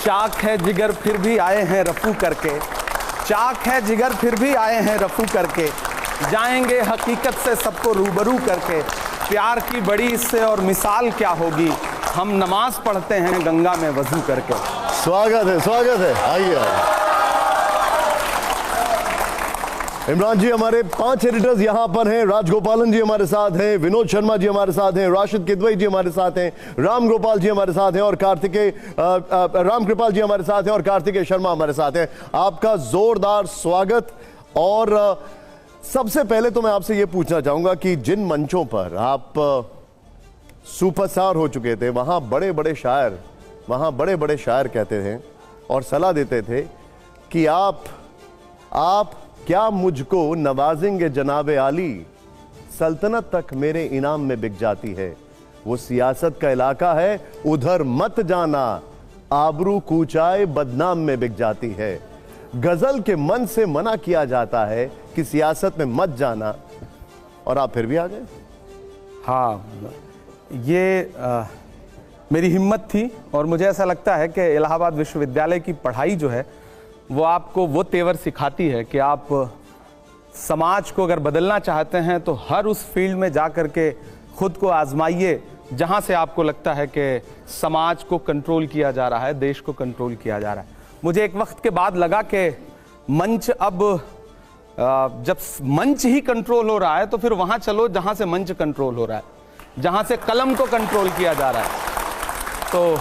चाक है जिगर फिर भी आए हैं रफू करके, चाक है जिगर फिर भी आए हैं रफू करके, जाएंगे हकीकत से सबको रूबरू करके, प्यार की बड़ी इससे और मिसाल क्या होगी, हम नमाज पढ़ते हैं गंगा में वजू करके। स्वागत है, आइए। इमरान जी हमारे 5 एडिटर्स यहाँ पर हैं। राजगोपालन जी हमारे साथ हैं, विनोद शर्मा जी हमारे साथ हैं, राशिद किदवई जी हमारे साथ हैं, राम गोपाल जी हमारे साथ हैं और राम कृपाल जी हमारे साथ हैं और कार्तिकेय शर्मा हमारे साथ हैं। आपका जोरदार स्वागत। और सबसे पहले तो मैं आपसे ये पूछना चाहूंगा कि जिन मंचों पर आप सुपरस्टार हो चुके थे, वहां बड़े बड़े शायर कहते थे और सलाह देते थे कि आप क्या मुझको नवाजेंगे जनाबे आली, सल्तनत तक मेरे इनाम में बिक जाती है। वो सियासत का इलाका है, उधर मत जाना, आबरू कूचाए बदनाम में बिक जाती है। गजल के मन से मना किया जाता है कि सियासत में मत जाना, और आप फिर भी आ गए। हाँ, ये मेरी हिम्मत थी और मुझे ऐसा लगता है कि इलाहाबाद विश्वविद्यालय की पढ़ाई जो है वो आपको वो तेवर सिखाती है कि आप समाज को अगर बदलना चाहते हैं तो हर उस फील्ड में जा कर के खुद को आजमाइए जहां से आपको लगता है कि समाज को कंट्रोल किया जा रहा है, देश को कंट्रोल किया जा रहा है। मुझे एक वक्त के बाद लगा कि मंच अब जब मंच ही कंट्रोल हो रहा है तो फिर वहां चलो जहां से मंच कंट्रोल हो रहा है, जहां से कलम को कंट्रोल किया जा रहा है। तो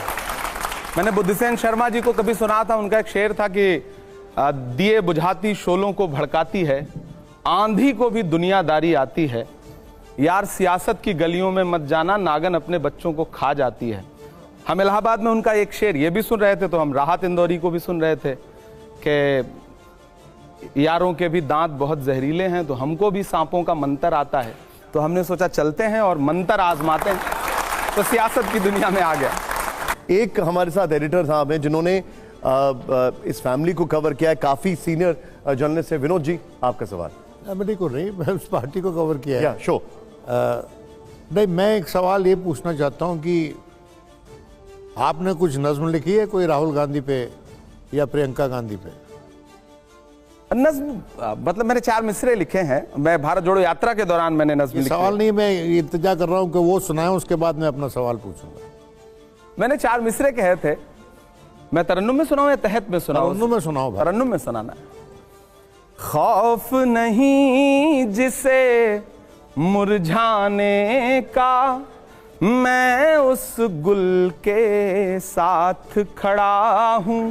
मैंने बुद्धिसेन शर्मा जी को कभी सुना था, उनका एक शेर था कि दिए बुझाती शोलों को भड़काती है, आंधी को भी दुनियादारी आती है, यार सियासत की गलियों में मत जाना, नागन अपने बच्चों को खा जाती है। हम इलाहाबाद में उनका एक शेर ये भी सुन रहे थे तो हम राहत इंदौरी को भी सुन रहे थे कि यारों के भी दांत बहुत जहरीले हैं, तो हमको भी सांपों का मंतर आता है। तो हमने सोचा चलते हैं और मंतर आजमाते हैं, तो सियासत की दुनिया में आ गया। एक हमारे साथ एडिटर साहब हैं जिन्होंने इस फैमिली को कवर किया है, काफी सीनियर जर्नलिस्ट है। विनोद जी, आपका सवाल। मेरे को नहीं, मैं उस पार्टी को कवर किया है। शो नहीं, मैं एक सवाल ये पूछना चाहता हूँ कि आपने कुछ नज्म लिखी है कोई राहुल गांधी पे या प्रियंका गांधी पे? नज्म मतलब मैंने 4 मिसरे लिखे हैं, मैं भारत जोड़ो यात्रा के दौरान मैंने नज्म लिखी। सवाल नहीं, मैं इंतजार कर रहा हूँ कि वो सुनाए, उसके बाद मैं अपना सवाल पूछूंगा। मैंने 4 मिसरे कहे थे। मैं तरन्नुम में सुनाऊं या तहत में सुनाऊं? तरन्नुम में सुनाओ। तरन्नुम में सुनाना। खौफ नहीं जिसे मुरझाने का, मैं उस गुल के साथ खड़ा हूं।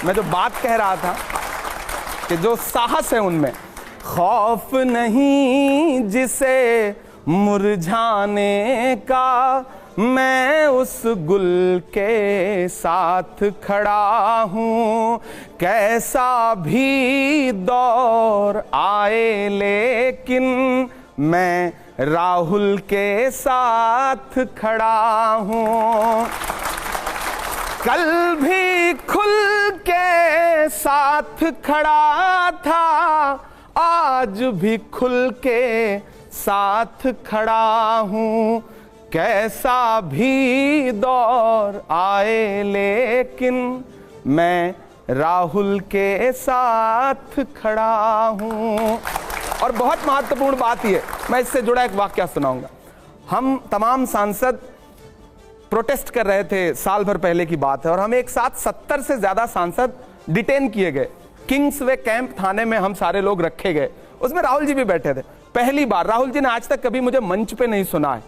मैं जो बात कह रहा था कि जो साहस है उनमें, खौफ नहीं जिसे मुरझाने का, मैं उस गुल के साथ खड़ा हूँ। कैसा भी दौर आए लेकिन मैं राहुल के साथ खड़ा हूँ। कल भी खुल के साथ खड़ा था, आज भी खुल के साथ खड़ा हूँ। कैसा भी दौर आए लेकिन मैं राहुल के साथ खड़ा हूं। और बहुत महत्वपूर्ण बात यह, मैं इससे जुड़ा एक वाकया सुनाऊंगा। हम तमाम सांसद प्रोटेस्ट कर रहे थे, साल भर पहले की बात है, और हम एक साथ 70 से ज्यादा सांसद डिटेन किए गए। किंग्सवे कैंप थाने में हम सारे लोग रखे गए, उसमें राहुल जी भी बैठे थे। पहली बार राहुल जी ने आज तक कभी मुझे मंच पे नहीं सुना है,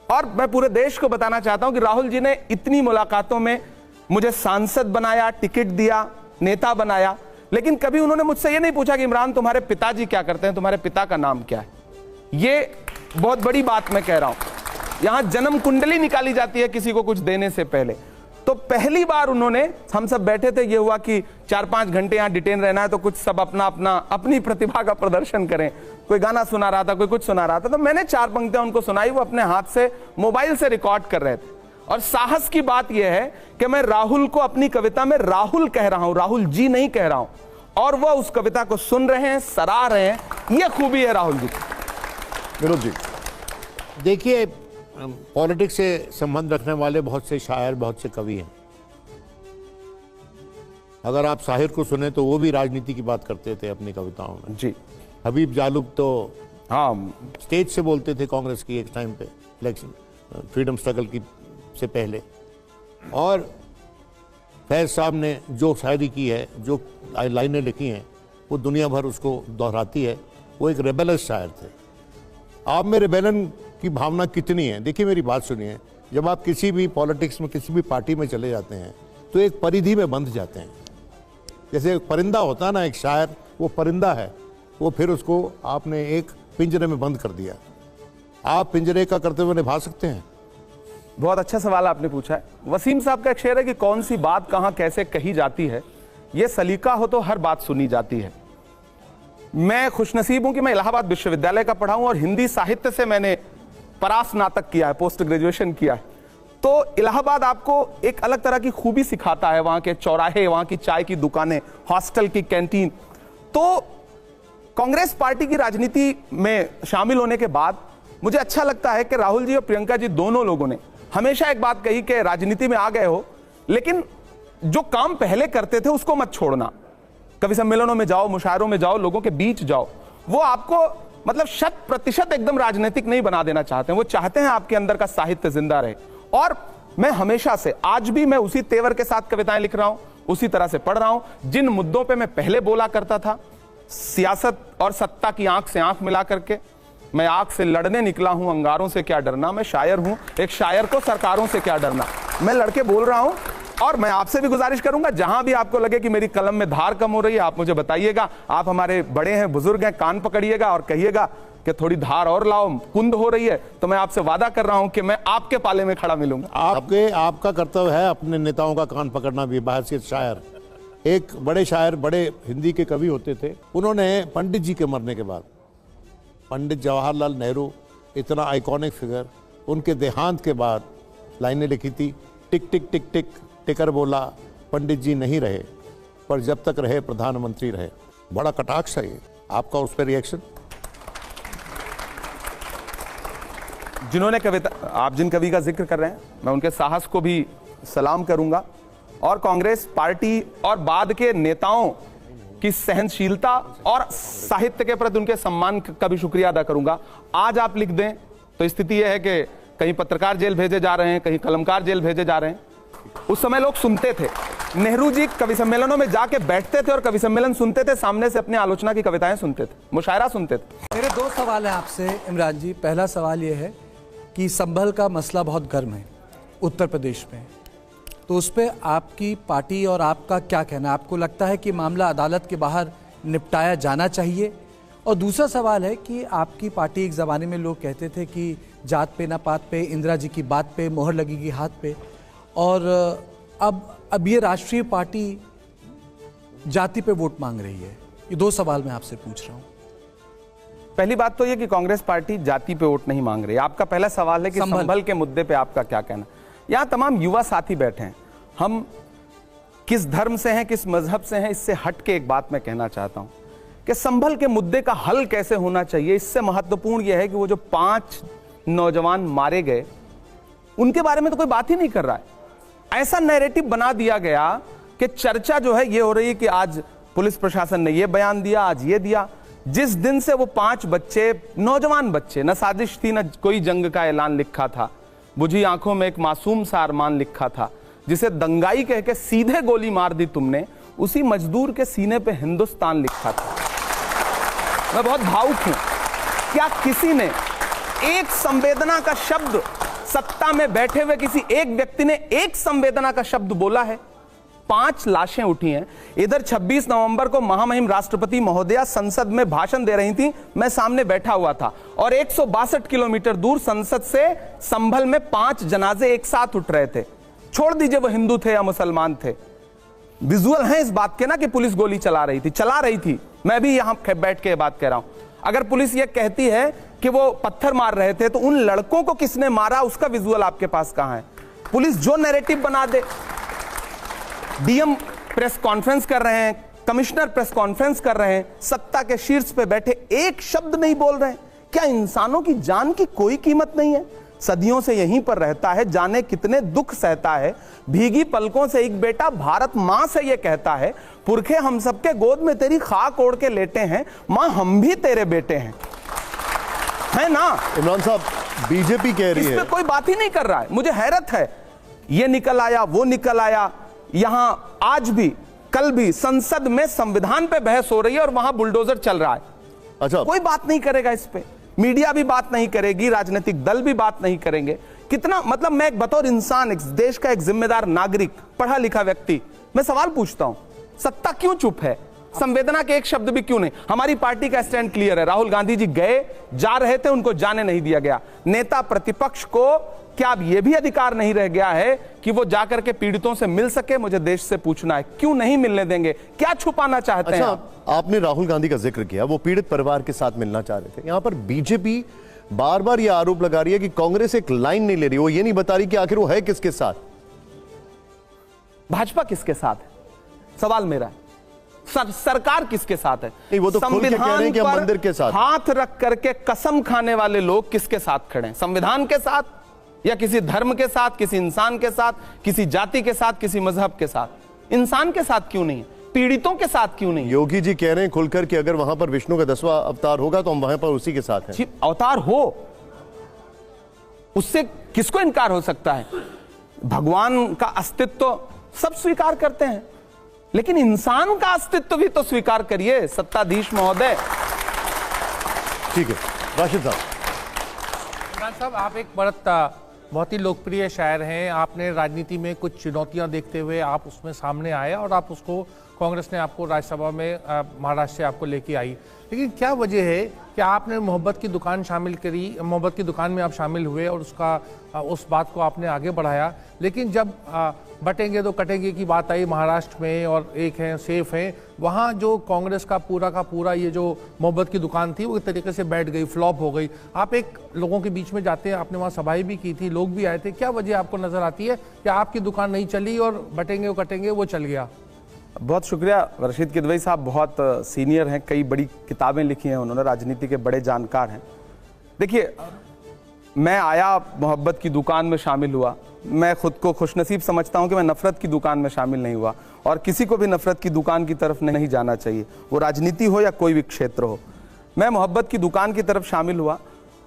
और मैं पूरे देश को बताना चाहता हूं कि राहुल जी ने इतनी मुलाकातों में मुझे सांसद बनाया, टिकट दिया, नेता बनाया, लेकिन कभी उन्होंने मुझसे ये नहीं पूछा कि इमरान तुम्हारे पिताजी क्या करते हैं, तुम्हारे पिता का नाम क्या है। ये बहुत बड़ी बात मैं कह रहा हूं। यहां जन्म कुंडली निकाली जाती है किसी को कुछ देने से पहले। तो पहली बार उन्होंने, हम सब बैठे थे, ये हुआ कि 4-5 घंटे यहां डिटेन रहना है तो कुछ सब अपनी प्रतिभा का प्रदर्शन करें। कोई गाना सुना रहा था, कोई कुछ सुना रहा था, तो मैंने 4 पंक्तियां उनको सुनाई। वो अपने हाथ से मोबाइल से रिकॉर्ड कर रहे थे। और साहस की बात यह है कि मैं राहुल को अपनी कविता में राहुल कह रहा हूं, राहुल जी नहीं कह रहा हूं, और वह उस कविता को सुन रहे हैं, सराह रहे हैं। यह खूबी है राहुल जी की। विनोद जी, देखिए, पॉलिटिक्स से संबंध रखने वाले बहुत से शायर, बहुत से कवि हैं, अगर आप साहिर को सुने तो वो भी राजनीति की बात करते थे अपनी कविताओं में। जी। हबीब जालुब तो हाँ, स्टेज से बोलते थे कांग्रेस की एक टाइम पे, इलेक्शन फ्रीडम स्ट्रगल की से पहले। और फैज साहब ने जो शायरी की है, जो लाइनें लिखी हैं, वो दुनिया भर उसको दोहराती है। वो एक रेबेलस शायर थे। आप में रेबेलन की भावना कितनी है? देखिए मेरी बात सुनिए, जब आप किसी भी पॉलिटिक्स में, किसी भी पार्टी में चले जाते हैं तो एक परिधि में बंध जाते हैं। जैसे एक परिंदा होता है ना, एक शायर, वो परिंदा है, वो फिर उसको आपने एक पिंजरे में बंद कर दिया। आप पिंजरे का कर्तव्य निभा सकते हैं? बहुत अच्छा सवाल आपने पूछा है। वसीम साहब का एक शेर है कि कौन सी बात कहां कैसे कही जाती है, यह सलीका हो तो हर बात सुनी जाती है। मैं खुशनसीब हूं कि मैं इलाहाबाद विश्वविद्यालय का पढ़ा हूं और हिंदी साहित्य से मैंने परास्नातक किया है, पोस्ट ग्रेजुएशन किया है। तो इलाहाबाद आपको एक अलग तरह की खूबी सिखाता है, वहां के चौराहे, वहां की चाय की दुकानें, हॉस्टल की कैंटीन। तो कांग्रेस पार्टी की राजनीति में शामिल होने के बाद मुझे अच्छा लगता है कि राहुल जी और प्रियंका जी दोनों लोगों ने हमेशा एक बात कही कि राजनीति में आ गए हो, लेकिन जो काम पहले करते थे उसको मत छोड़ना। कवि सम्मेलनों में जाओ, मुशायरों में जाओ, लोगों के बीच जाओ। वो आपको मतलब 100% एकदम राजनीतिक नहीं बना देना चाहते हैं। वो चाहते हैं आपके अंदर का साहित्य जिंदा रहे। और मैं हमेशा से, आज भी मैं उसी तेवर के साथ कविताएं लिख रहा हूं, उसी तरह से पढ़ रहा हूं। जिन मुद्दों पे मैं पहले बोला करता था, सियासत और सत्ता की आंख से आंख मिला करके, मैं आग से लड़ने निकला हूं, अंगारों से क्या डरना। मैं शायर हूं, एक शायर को सरकारों से क्या डरना। मैं लड़के बोल रहा हूं। और मैं आपसे भी गुजारिश करूंगा, जहां भी आपको लगे कि मेरी कलम में धार कम हो रही है, आप मुझे बताइएगा। आप हमारे बड़े हैं, बुजुर्ग हैं, कान पकड़िएगा और कहिएगा कि थोड़ी धार और लाओ, कुंद हो रही है। तो मैं आपसे वादा कर रहा हूं कि मैं आपके पाले में खड़ा मिलूंगा। आपका कर्तव्य है अपने नेताओं का कान पकड़ना भी, बहैसियत शायर। एक बड़े शायर, बड़े हिंदी के कवि होते थे, उन्होंने पंडित जी के मरने के बाद, पंडित जवाहरलाल नेहरू, इतना आइकॉनिक फिगर, उनके देहांत के बाद लाइनें लिखी थी। टिक टिक टिक टिक टिकर बोला, पंडित जी नहीं रहे, पर जब तक रहे प्रधानमंत्री रहे। बड़ा कटाक्ष है ये। आपका उस पर रिएक्शन? जिन्होंने कविता, आप जिन कवि का जिक्र कर रहे हैं, मैं उनके साहस को भी सलाम करूंगा और कांग्रेस पार्टी और बाद के नेताओं की सहनशीलता और साहित्य के प्रति उनके सम्मान का भी शुक्रिया अदा करूंगा। आज आप लिख दें तो स्थिति यह है कि कहीं पत्रकार जेल भेजे जा रहे हैं, कहीं कलमकार जेल भेजे जा रहे हैं। उस समय लोग सुनते थे। नेहरू जी कवि सम्मेलनों में जाके बैठते थे और कवि सम्मेलन सुनते थे, सामने से अपनी आलोचना की कविताएं सुनते थे, मुशायरा सुनते थे। मेरे दो सवाल हैं आपसे इमरान जी। पहला सवाल यह है कि संभल का मसला बहुत गर्म है उत्तर प्रदेश में, तो उस पर आपकी पार्टी और आपका क्या कहना है? आपको लगता है कि मामला अदालत के बाहर निपटाया जाना चाहिए? और दूसरा सवाल है कि आपकी पार्टी, एक ज़माने में लोग कहते थे कि जात पे ना पात पे, इंदिरा जी की बात पे मोहर लगेगी हाथ पे, और अब ये राष्ट्रीय पार्टी जाति पे वोट मांग रही है। ये दो सवाल मैं आपसे पूछ रहा हूँ। पहली बात तो ये कि कांग्रेस पार्टी जाति पे वोट नहीं मांग रही। आपका पहला सवाल है कि संभल के मुद्दे पे आपका क्या कहना। यहाँ तमाम युवा साथी बैठे हैं, हम किस धर्म से हैं, किस मजहब से हैं, इससे हट के एक बात मैं कहना चाहता हूं कि संभल के मुद्दे का हल कैसे होना चाहिए। इससे महत्वपूर्ण यह है कि वो जो 5 नौजवान मारे गए, उनके बारे में तो कोई बात ही नहीं कर रहा है। ऐसा नैरेटिव बना दिया गया कि चर्चा जो है ये हो रही है कि आज पुलिस प्रशासन ने ये बयान दिया, आज ये दिया। जिस दिन से वो 5 बच्चे, नौजवान बच्चे, न साजिश थी न कोई जंग का ऐलान लिखा था, बुझी आंखों में एक मासूम सा अरमान लिखा था, जिसे दंगाई कह के सीधे गोली मार दी तुमने, उसी मजदूर के सीने पे हिंदुस्तान लिखा था। मैं बहुत भावुक हूं। क्या किसी ने एक संवेदना का शब्द, सत्ता में बैठे हुए किसी एक व्यक्ति ने एक संवेदना का शब्द बोला है? 5 लाशें उठी हैं। इधर 26 नवंबर को महामहिम राष्ट्रपति महोदया संसद में भाषण दे रही थी, मैं सामने बैठा हुआ था, और 162 किलोमीटर दूर संसद से संभल में 5 जनाजे एक साथ उठ रहे थे। छोड़ दीजिए वो हिंदू थे या मुसलमान थे, विजुअल है इस बात के ना कि पुलिस गोली चला रही थी। मैं भी यहां बैठ के बात कह रहा हूं। अगर पुलिस ये कहती है कि वो पत्थर मार रहे थे, तो उन लड़कों को किसने मारा उसका विजुअल आपके पास कहां है? पुलिस जो नैरेटिव बना दे, डीएम प्रेस कॉन्फ्रेंस कर रहे हैं, कमिश्नर प्रेस कॉन्फ्रेंस कर रहे हैं, सत्ता के शीर्ष पे बैठे एक शब्द नहीं बोल रहे हैं। क्या इंसानों की जान की कोई कीमत नहीं है? सदियों से यहीं पर रहता है, जाने कितने दुख सहता है। भीगी पलकों से एक बेटा भारत मां से ये कहता है, पुरखे हम सबके गोद में तेरी खाक ओढ़ के लेटे हैं, मां हम भी तेरे बेटे हैं, है ना। इमरान साहब, बीजेपी कह रही इस है, पे कोई बात ही नहीं कर रहा है। मुझे हैरत है, ये निकल आया वो निकल आया, यहां आज भी कल भी संसद में संविधान पे बहस हो रही है और वहां बुलडोजर चल रहा है। अच्छा, कोई बात नहीं करेगा इस पे, मीडिया भी बात नहीं करेगी, राजनीतिक दल भी बात नहीं करेंगे। कितना मतलब, मैं एक बतौर इंसान, एक देश का एक जिम्मेदार नागरिक, पढ़ा लिखा व्यक्ति, मैं सवाल पूछता हूं, सत्ता क्यों चुप है? संवेदना के एक शब्द भी क्यों नहीं? हमारी पार्टी का स्टैंड क्लियर है, राहुल गांधी जी गए, जा रहे थे, उनको जाने नहीं दिया गया। नेता प्रतिपक्ष को क्या अब यह भी अधिकार नहीं रह गया है कि वो जाकर के पीड़ितों से मिल सके? मुझे देश से पूछना है, क्यों नहीं मिलने देंगे? क्या छुपाना चाहते हैं? आपने राहुल गांधी का जिक्र किया, वो पीड़ित परिवार के साथ मिलना चाह रहे थे। यहां पर बीजेपी बार बार यह आरोप लगा रही है कि कांग्रेस एक लाइन नहीं ले रही, वो ये नहीं बता रही कि आखिर वो है किसके साथ। भाजपा किसके साथ है, सवाल मेरा है। सरकार किसके साथ है? नहीं, वो तो खुल के कह रहे हैं कि हम मंदिर के साथ। हाथ रख करके कसम खाने वाले लोग किसके साथ खड़े हैं? संविधान के साथ, या किसी धर्म के साथ, किसी इंसान के साथ, किसी जाति के साथ, किसी मजहब के साथ? इंसान के साथ क्यों नहीं? पीड़ितों के साथ क्यों नहीं? योगी जी कह रहे हैं खुलकर कि अगर वहां पर विष्णु का 10वां अवतार होगा तो हम वहां पर उसी के साथ हैं। अवतार हो, उससे किसको इनकार हो सकता है? भगवान का अस्तित्व सब स्वीकार करते हैं, लेकिन इंसान का अस्तित्व भी तो स्वीकार करिए सत्ताधीश महोदय। ठीक है, राशिद साहब। इमरान साहब, आप एक बहुत ही लोकप्रिय शायर हैं। आपने राजनीति में कुछ चुनौतियां देखते हुए आप उसमें सामने आए और आप उसको, कांग्रेस ने आपको राज्यसभा में महाराष्ट्र से आपको लेके आई। लेकिन क्या वजह है कि आपने मोहब्बत की दुकान शामिल करी, मोहब्बत की दुकान में आप शामिल हुए और उस बात को आपने आगे बढ़ाया, लेकिन जब बटेंगे तो कटेंगे की बात आई महाराष्ट्र में और एक है सेफ है, वहाँ जो कांग्रेस का पूरा ये जो मोहब्बत की दुकान थी वो एक तरीके से बैठ गई, फ्लॉप हो गई। आप एक लोगों के बीच में जाते हैं, आपने वहाँ सभाएं भी की थी, लोग भी आए थे, क्या वजह आपको नजर आती है कि आपकी दुकान नहीं चली और बटेंगे वो कटेंगे वो चल गया? बहुत शुक्रिया रशीद किदवई साहब, बहुत सीनियर हैं, कई बड़ी किताबें लिखी हैं उन्होंने, राजनीति के बड़े जानकार हैं। देखिए, मैं आया, मोहब्बत की दुकान में शामिल हुआ, मैं खुद को खुशनसीब समझता हूं कि मैं नफरत की दुकान में शामिल नहीं हुआ, और किसी को भी नफरत की दुकान की तरफ नहीं जाना चाहिए, वो राजनीति हो या कोई भी क्षेत्र हो। मैं मोहब्बत की दुकान की तरफ शामिल हुआ।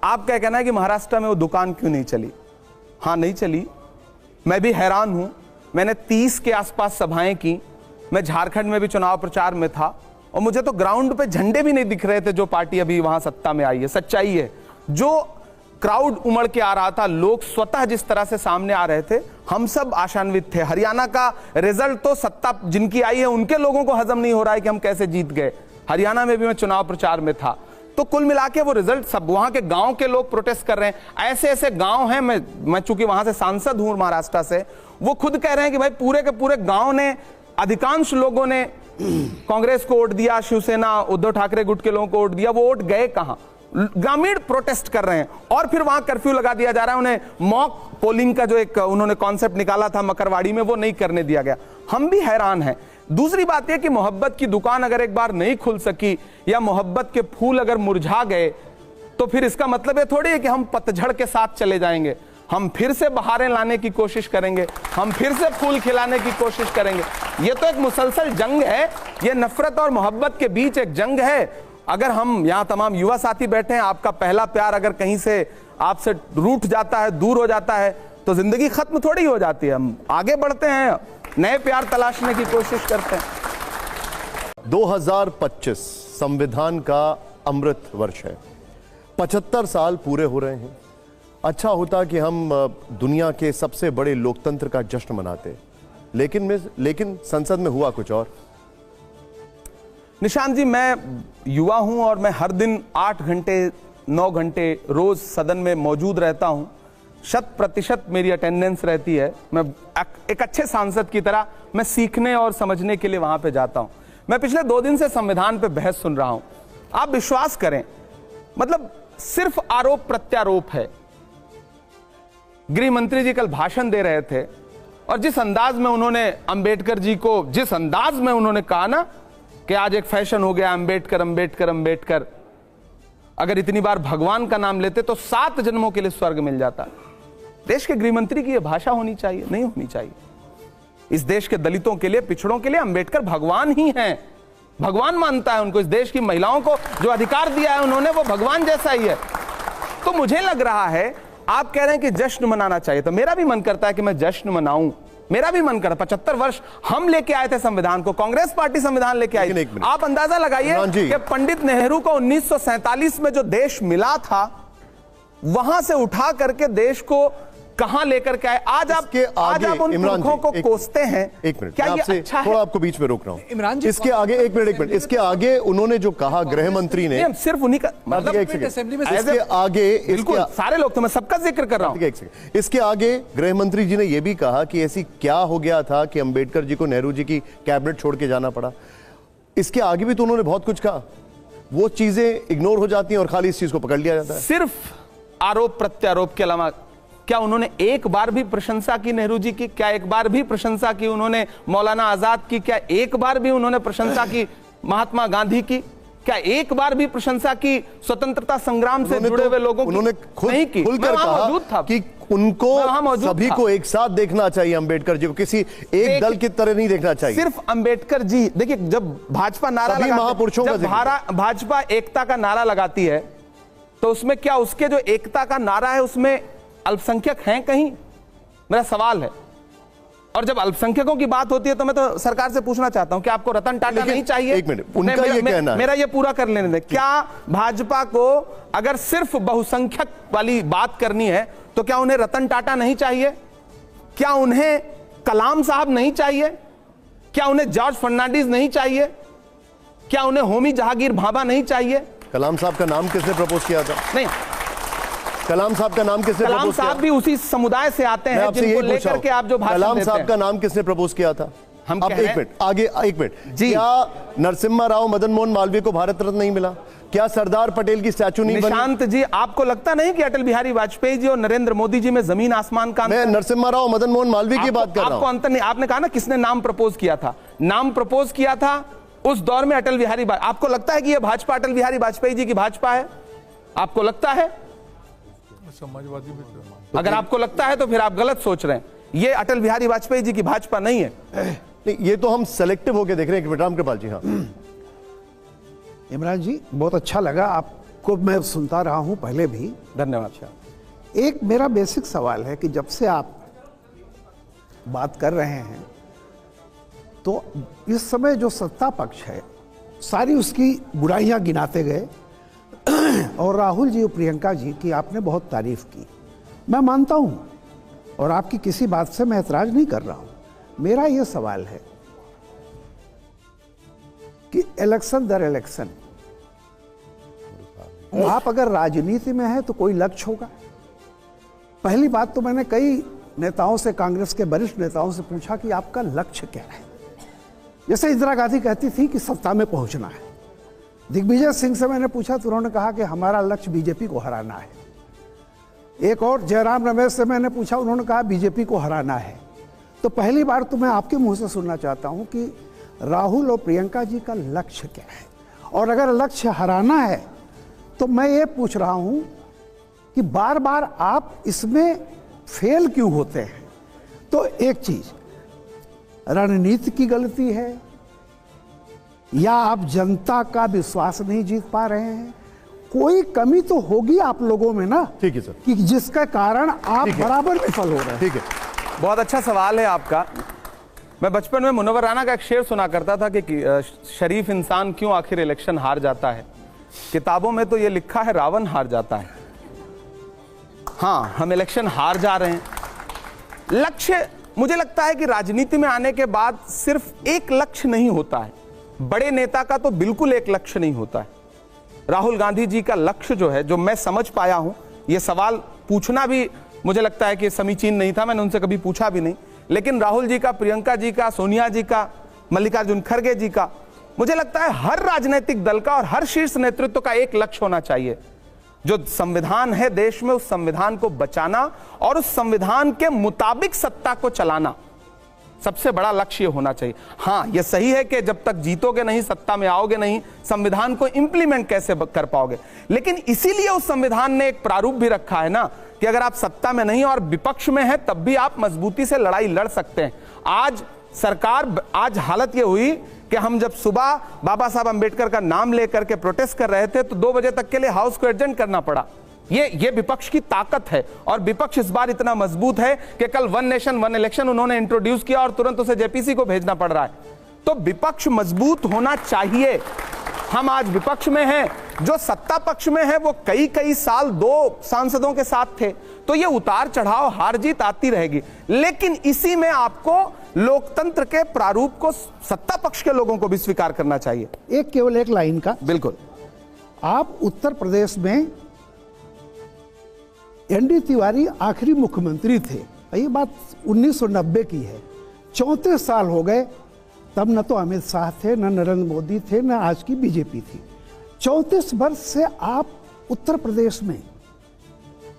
आप क्या कहना है कि महाराष्ट्र में वो दुकान क्यों नहीं चली? हाँ, नहीं चली, मैं भी हैरान हूं। मैंने 30 के आसपास सभाएं की, मैं झारखंड में भी चुनाव प्रचार में था, और मुझे तो ग्राउंड पे झंडे भी नहीं दिख रहे थे जो पार्टी अभी वहां सत्ता में आई है। सच्चाई है, जो क्राउड उमड़ के आ रहा था, लोग स्वतः जिस तरह से सामने आ रहे थे, हम सब आशान्वित थे। हरियाणा का रिजल्ट तो सत्ता जिनकी आई है उनके लोगों को हजम नहीं हो रहा है कि हम कैसे जीत गए। हरियाणा में भी मैं चुनाव प्रचार में था, तो कुल मिला के वो रिजल्ट, सब वहां के गांव के लोग प्रोटेस्ट कर रहे हैं। ऐसे ऐसे गांव हैं, मैं चूंकि वहां से सांसद हूं महाराष्ट्र से, वो खुद कह रहे हैं कि भाई पूरे के पूरे गांव ने, अधिकांश लोगों ने कांग्रेस को वोट दिया, शिवसेना उद्धव ठाकरे गुट के लोगों को वोट दिया, वो वोट गए कहां? ग्रामीण प्रोटेस्ट कर रहे हैं, और फिर वहां कर्फ्यू लगा दिया जा रहा है। उन्हें मॉक पोलिंग का जो एक उन्होंने कॉन्सेप्ट निकाला था मकरवाड़ी में, वो नहीं करने दिया गया। हम भी हैरान हैं। दूसरी बात यह कि मोहब्बत की दुकान अगर एक बार नहीं खुल सकी, या मोहब्बत के फूल अगर मुरझा गए, तो फिर इसका मतलब ये थोड़ी है कि हम पतझड़ के साथ चले जाएंगे। हम फिर से बहारें लाने की कोशिश करेंगे, हम फिर से फूल खिलाने की कोशिश करेंगे। ये तो एक मुसलसल जंग है, ये नफरत और मोहब्बत के बीच एक जंग है। अगर हम यहाँ तमाम युवा साथी बैठे हैं, आपका पहला प्यार अगर कहीं से आपसे रूठ जाता है, दूर हो जाता है, तो जिंदगी खत्म थोड़ी हो जाती है। हम आगे बढ़ते हैं, नए प्यार तलाशने की कोशिश करते हैं। 2025 संविधान का अमृत वर्ष है, 75 साल पूरे हो रहे हैं। अच्छा होता कि हम दुनिया के सबसे बड़े लोकतंत्र का जश्न मनाते, लेकिन संसद में हुआ कुछ और। निशांत जी, मैं युवा हूं और मैं हर दिन 8 घंटे 9 घंटे रोज सदन में मौजूद रहता हूं, 100% मेरी अटेंडेंस रहती है। मैं एक अच्छे सांसद की तरह मैं सीखने और समझने के लिए वहां पे जाता हूं। मैं पिछले 2 दिन से संविधान पे बहस सुन रहा हूं। आप विश्वास करें, मतलब सिर्फ आरोप प्रत्यारोप है। गृह मंत्री जी कल भाषण दे रहे थे, और जिस अंदाज में उन्होंने अंबेडकर जी को, जिस अंदाज में उन्होंने कहा ना कि आज एक फैशन हो गया अंबेडकर अंबेडकर अंबेडकर, अगर इतनी बार भगवान का नाम लेते तो 7 जन्मों के लिए स्वर्ग मिल जाता। देश के गृहमंत्री की यह भाषा होनी चाहिए? नहीं होनी चाहिए। इस देश के दलितों के लिए, पिछड़ों के लिए अंबेडकर भगवान ही हैं। भगवान मानता है उनको। इस देश की महिलाओं को जो अधिकार दिया है उन्होंने, वो भगवान जैसा ही है। तो मुझे लग रहा है, आप कह रहे हैं कि जश्न मनाना चाहिए, तो मेरा भी मन करता है कि मैं जश्न मनाऊं। मेरा भी मन करता। 75 वर्ष हम लेके आए थे संविधान को, कांग्रेस पार्टी संविधान लेके आई थी। आप अंदाजा लगाइए कि पंडित नेहरू को 1947 में जो देश मिला था, वहां से उठा करके देश को कहां लेकर के आए। आज आप उन पुरखों को कोसते हैं। एक मिनट, क्या ये अच्छा है? थोड़ा आपको बीच में रोक रहा हूं। इमरान जी, इसके आगे एक मिनट, इसके आगे उन्होंने जो कहा गृह मंत्री ने, सिर्फ उन्हीं का मतलब, इसके आगे बिल्कुल सारे लोग, तो मैं सबका जिक्र कर रहा हूं। इसके आगे गृह मंत्री जी ने यह भी कहा कि ऐसी क्या हो गया था कि अंबेडकर जी को नेहरू जी की कैबिनेट छोड़ के जाना पड़ा। इसके आगे भी तो उन्होंने बहुत कुछ कहा। वो चीजें इग्नोर हो जाती हैं और खाली इस चीज को पकड़ लिया जाता है। सिर्फ आरोप प्रत्यारोप के अलावा क्या उन्होंने एक बार भी प्रशंसा की नेहरू जी की? क्या एक बार भी प्रशंसा की उन्होंने मौलाना आजाद की? क्या एक बार भी उन्होंने प्रशंसा की महात्मा गांधी की? क्या एक बार भी प्रशंसा की स्वतंत्रता संग्राम से जुड़े हुए लोगों की? उन्होंने खुलकर कहा कि उनको सभी को एक साथ देखना चाहिए, अंबेडकर जी को किसी एक दल की तरह नहीं देखना चाहिए। सिर्फ अंबेडकर जी, देखिए, जब भाजपा नारा महापुरुषों का भाजपा एकता का नारा लगाती है, तो उसमें क्या उसके जो एकता का नारा है उसमें अल्पसंख्यक हैं कहीं? मेरा सवाल है। और जब अल्पसंख्यकों की बात होती है तो मैं तो सरकार से पूछना चाहता हूं कि आपको रतन टाटा नहीं चाहिए? एक मिनट, उनका ये कहना है। मेरा ये पूरा कर लेने दें। क्या भाजपा को अगर सिर्फ बहुसंख्यक वाली बात करनी है तो क्या उन्हें रतन टाटा नहीं चाहिए? क्या उन्हें कलाम साहब नहीं चाहिए? क्या उन्हें जॉर्ज फर्नांडिस नहीं चाहिए? क्या उन्हें होमी जहांगीर भाभा नहीं चाहिए? कलाम साहब का नाम किसने प्रपोज किया था? नहीं, कलाम साहब का नाम किसने कलाम साहब भी उसी समुदाय से आते हैं जिनको लेकर के आप जो भाषण देते हैं। कलाम साहब का नाम किसने प्रपोज किया था? हम अब एक मिनट आगे, एक मिनट जी। क्या नरसिम्हा राव मदन मोहन मालवीय को भारत रत्न नहीं मिला? क्या सरदार पटेल की स्टैचू नहीं बनी? निशांत जी, आपको लगता नहीं कि अटल बिहारी वाजपेयी जी और नरेंद्र मोदी जी में जमीन आसमान का अंतर? मैं नरसिम्हा राव मदन मोहन मालवीय की बात कर रहा हूं। आपको अंतर नहीं। आपने कहा ना किसने नाम प्रपोज किया था? नाम प्रपोज किया था उस दौर में अटल बिहारी। आपको लगता है कि यह भाजपा अटल बिहारी वाजपेयी जी की भाजपा है? आपको लगता है? समाजवादी में अगर आपको लगता है तो फिर आप गलत सोच रहे हैं। ये अटल बिहारी वाजपेयी जी की भाजपा नहीं है। नहीं, ये तो हम सेलेक्टिव होके देख रहे हैं। राम कृपाल जी, हाँ। इमरान जी, बहुत अच्छा लगा आपको, मैं सुनता रहा हूं पहले भी। धन्यवाद। एक मेरा बेसिक सवाल है कि जब से आप बात कर रहे हैं तो इस समय जो सत्ता पक्ष है सारी उसकी बुराइयां गिनाते गए और राहुल जी और प्रियंका जी की आपने बहुत तारीफ की। मैं मानता हूं और आपकी किसी बात से मैं ऐतराज नहीं कर रहा हूं। मेरा यह सवाल है कि इलेक्शन दर इलेक्शन आप अगर राजनीति में हैं तो कोई लक्ष्य होगा। पहली बात तो मैंने कई नेताओं से, कांग्रेस के वरिष्ठ नेताओं से पूछा कि आपका लक्ष्य क्या है। जैसे इंदिरा गांधी कहती थी कि सत्ता में पहुंचना है। दिग्विजय सिंह से मैंने पूछा तो उन्होंने कहा कि हमारा लक्ष्य बीजेपी को हराना है। एक और जयराम रमेश से मैंने पूछा, उन्होंने कहा बीजेपी को हराना है। तो पहली बार तो मैं आपके मुंह से सुनना चाहता हूं कि राहुल और प्रियंका जी का लक्ष्य क्या है, और अगर लक्ष्य हराना है तो मैं ये पूछ रहा हूं कि बार बार आप इसमें फेल क्यों होते हैं? तो एक चीज रणनीति की गलती है या आप जनता का विश्वास नहीं जीत पा रहे हैं? कोई कमी तो होगी आप लोगों में ना। ठीक है सर, कि जिसका कारण आप बराबर विफल हो रहे हैं। ठीक है, बहुत अच्छा सवाल है आपका। मैं बचपन में मुनव्वर राना का एक शेर सुना करता था कि शरीफ इंसान क्यों आखिर इलेक्शन हार जाता है। किताबों में तो ये लिखा है रावण हार जाता है। हाँ, हम इलेक्शन हार जा रहे हैं। लक्ष्य, मुझे लगता है कि राजनीति में आने के बाद सिर्फ एक लक्ष्य नहीं होता है। बड़े नेता का तो बिल्कुल एक लक्ष्य नहीं होता है। राहुल गांधी जी का लक्ष्य जो है, जो मैं समझ पाया हूं, यह सवाल पूछना भी मुझे लगता है कि समीचीन नहीं था, मैंने उनसे कभी पूछा भी नहीं, लेकिन राहुल जी का, प्रियंका जी का, सोनिया जी का, मल्लिकार्जुन खड़गे जी का, मुझे लगता है हर राजनीतिक दल का और हर शीर्ष नेतृत्व का एक लक्ष्य होना चाहिए। जो संविधान है देश में, उस संविधान को बचाना और उस संविधान के मुताबिक सत्ता को चलाना। सबसे बड़ा लक्ष्य होना चाहिए। हाँ, यह सही है कि जब तक जीतोगे नहीं, सत्ता में आओगे नहीं, संविधान को इंप्लीमेंट कैसे कर पाओगे। लेकिन इसीलिए उस संविधान ने एक प्रारूप भी रखा है ना कि अगर आप सत्ता में नहीं और विपक्ष में है तब भी आप मजबूती से लड़ाई लड़ सकते हैं। आज हालत यह हुई कि हम जब सुबह बाबा साहब अंबेडकर का नाम लेकर के प्रोटेस्ट कर रहे थे तो 2 बजे तक के लिए हाउस को एडजर्न करना पड़ा। ये विपक्ष की ताकत है और विपक्ष इस बार इतना मजबूत है कि कल 1 नेशन 1 इलेक्शन उन्होंने इंट्रोड्यूस किया और तुरंत उसे जेपीसी को भेजना पड़ रहा है। तो विपक्ष मजबूत होना चाहिए। हम आज विपक्ष में हैं, जो सत्ता पक्ष में है वो कई साल 2 सांसदों के साथ थे, तो ये उतार चढ़ाव हार जीत आती रहेगी। लेकिन इसी में आपको लोकतंत्र के प्रारूप को सत्ता पक्ष के लोगों को भी स्वीकार करना चाहिए। केवल एक लाइन का, बिल्कुल, आप उत्तर प्रदेश में एनडी तिवारी आखिरी मुख्यमंत्री थे, ये बात 1990 की है। 34 साल हो गए, तब न तो अमित शाह थे, न नरेंद्र मोदी थे, न आज की बीजेपी थी। 34 वर्ष से आप उत्तर प्रदेश में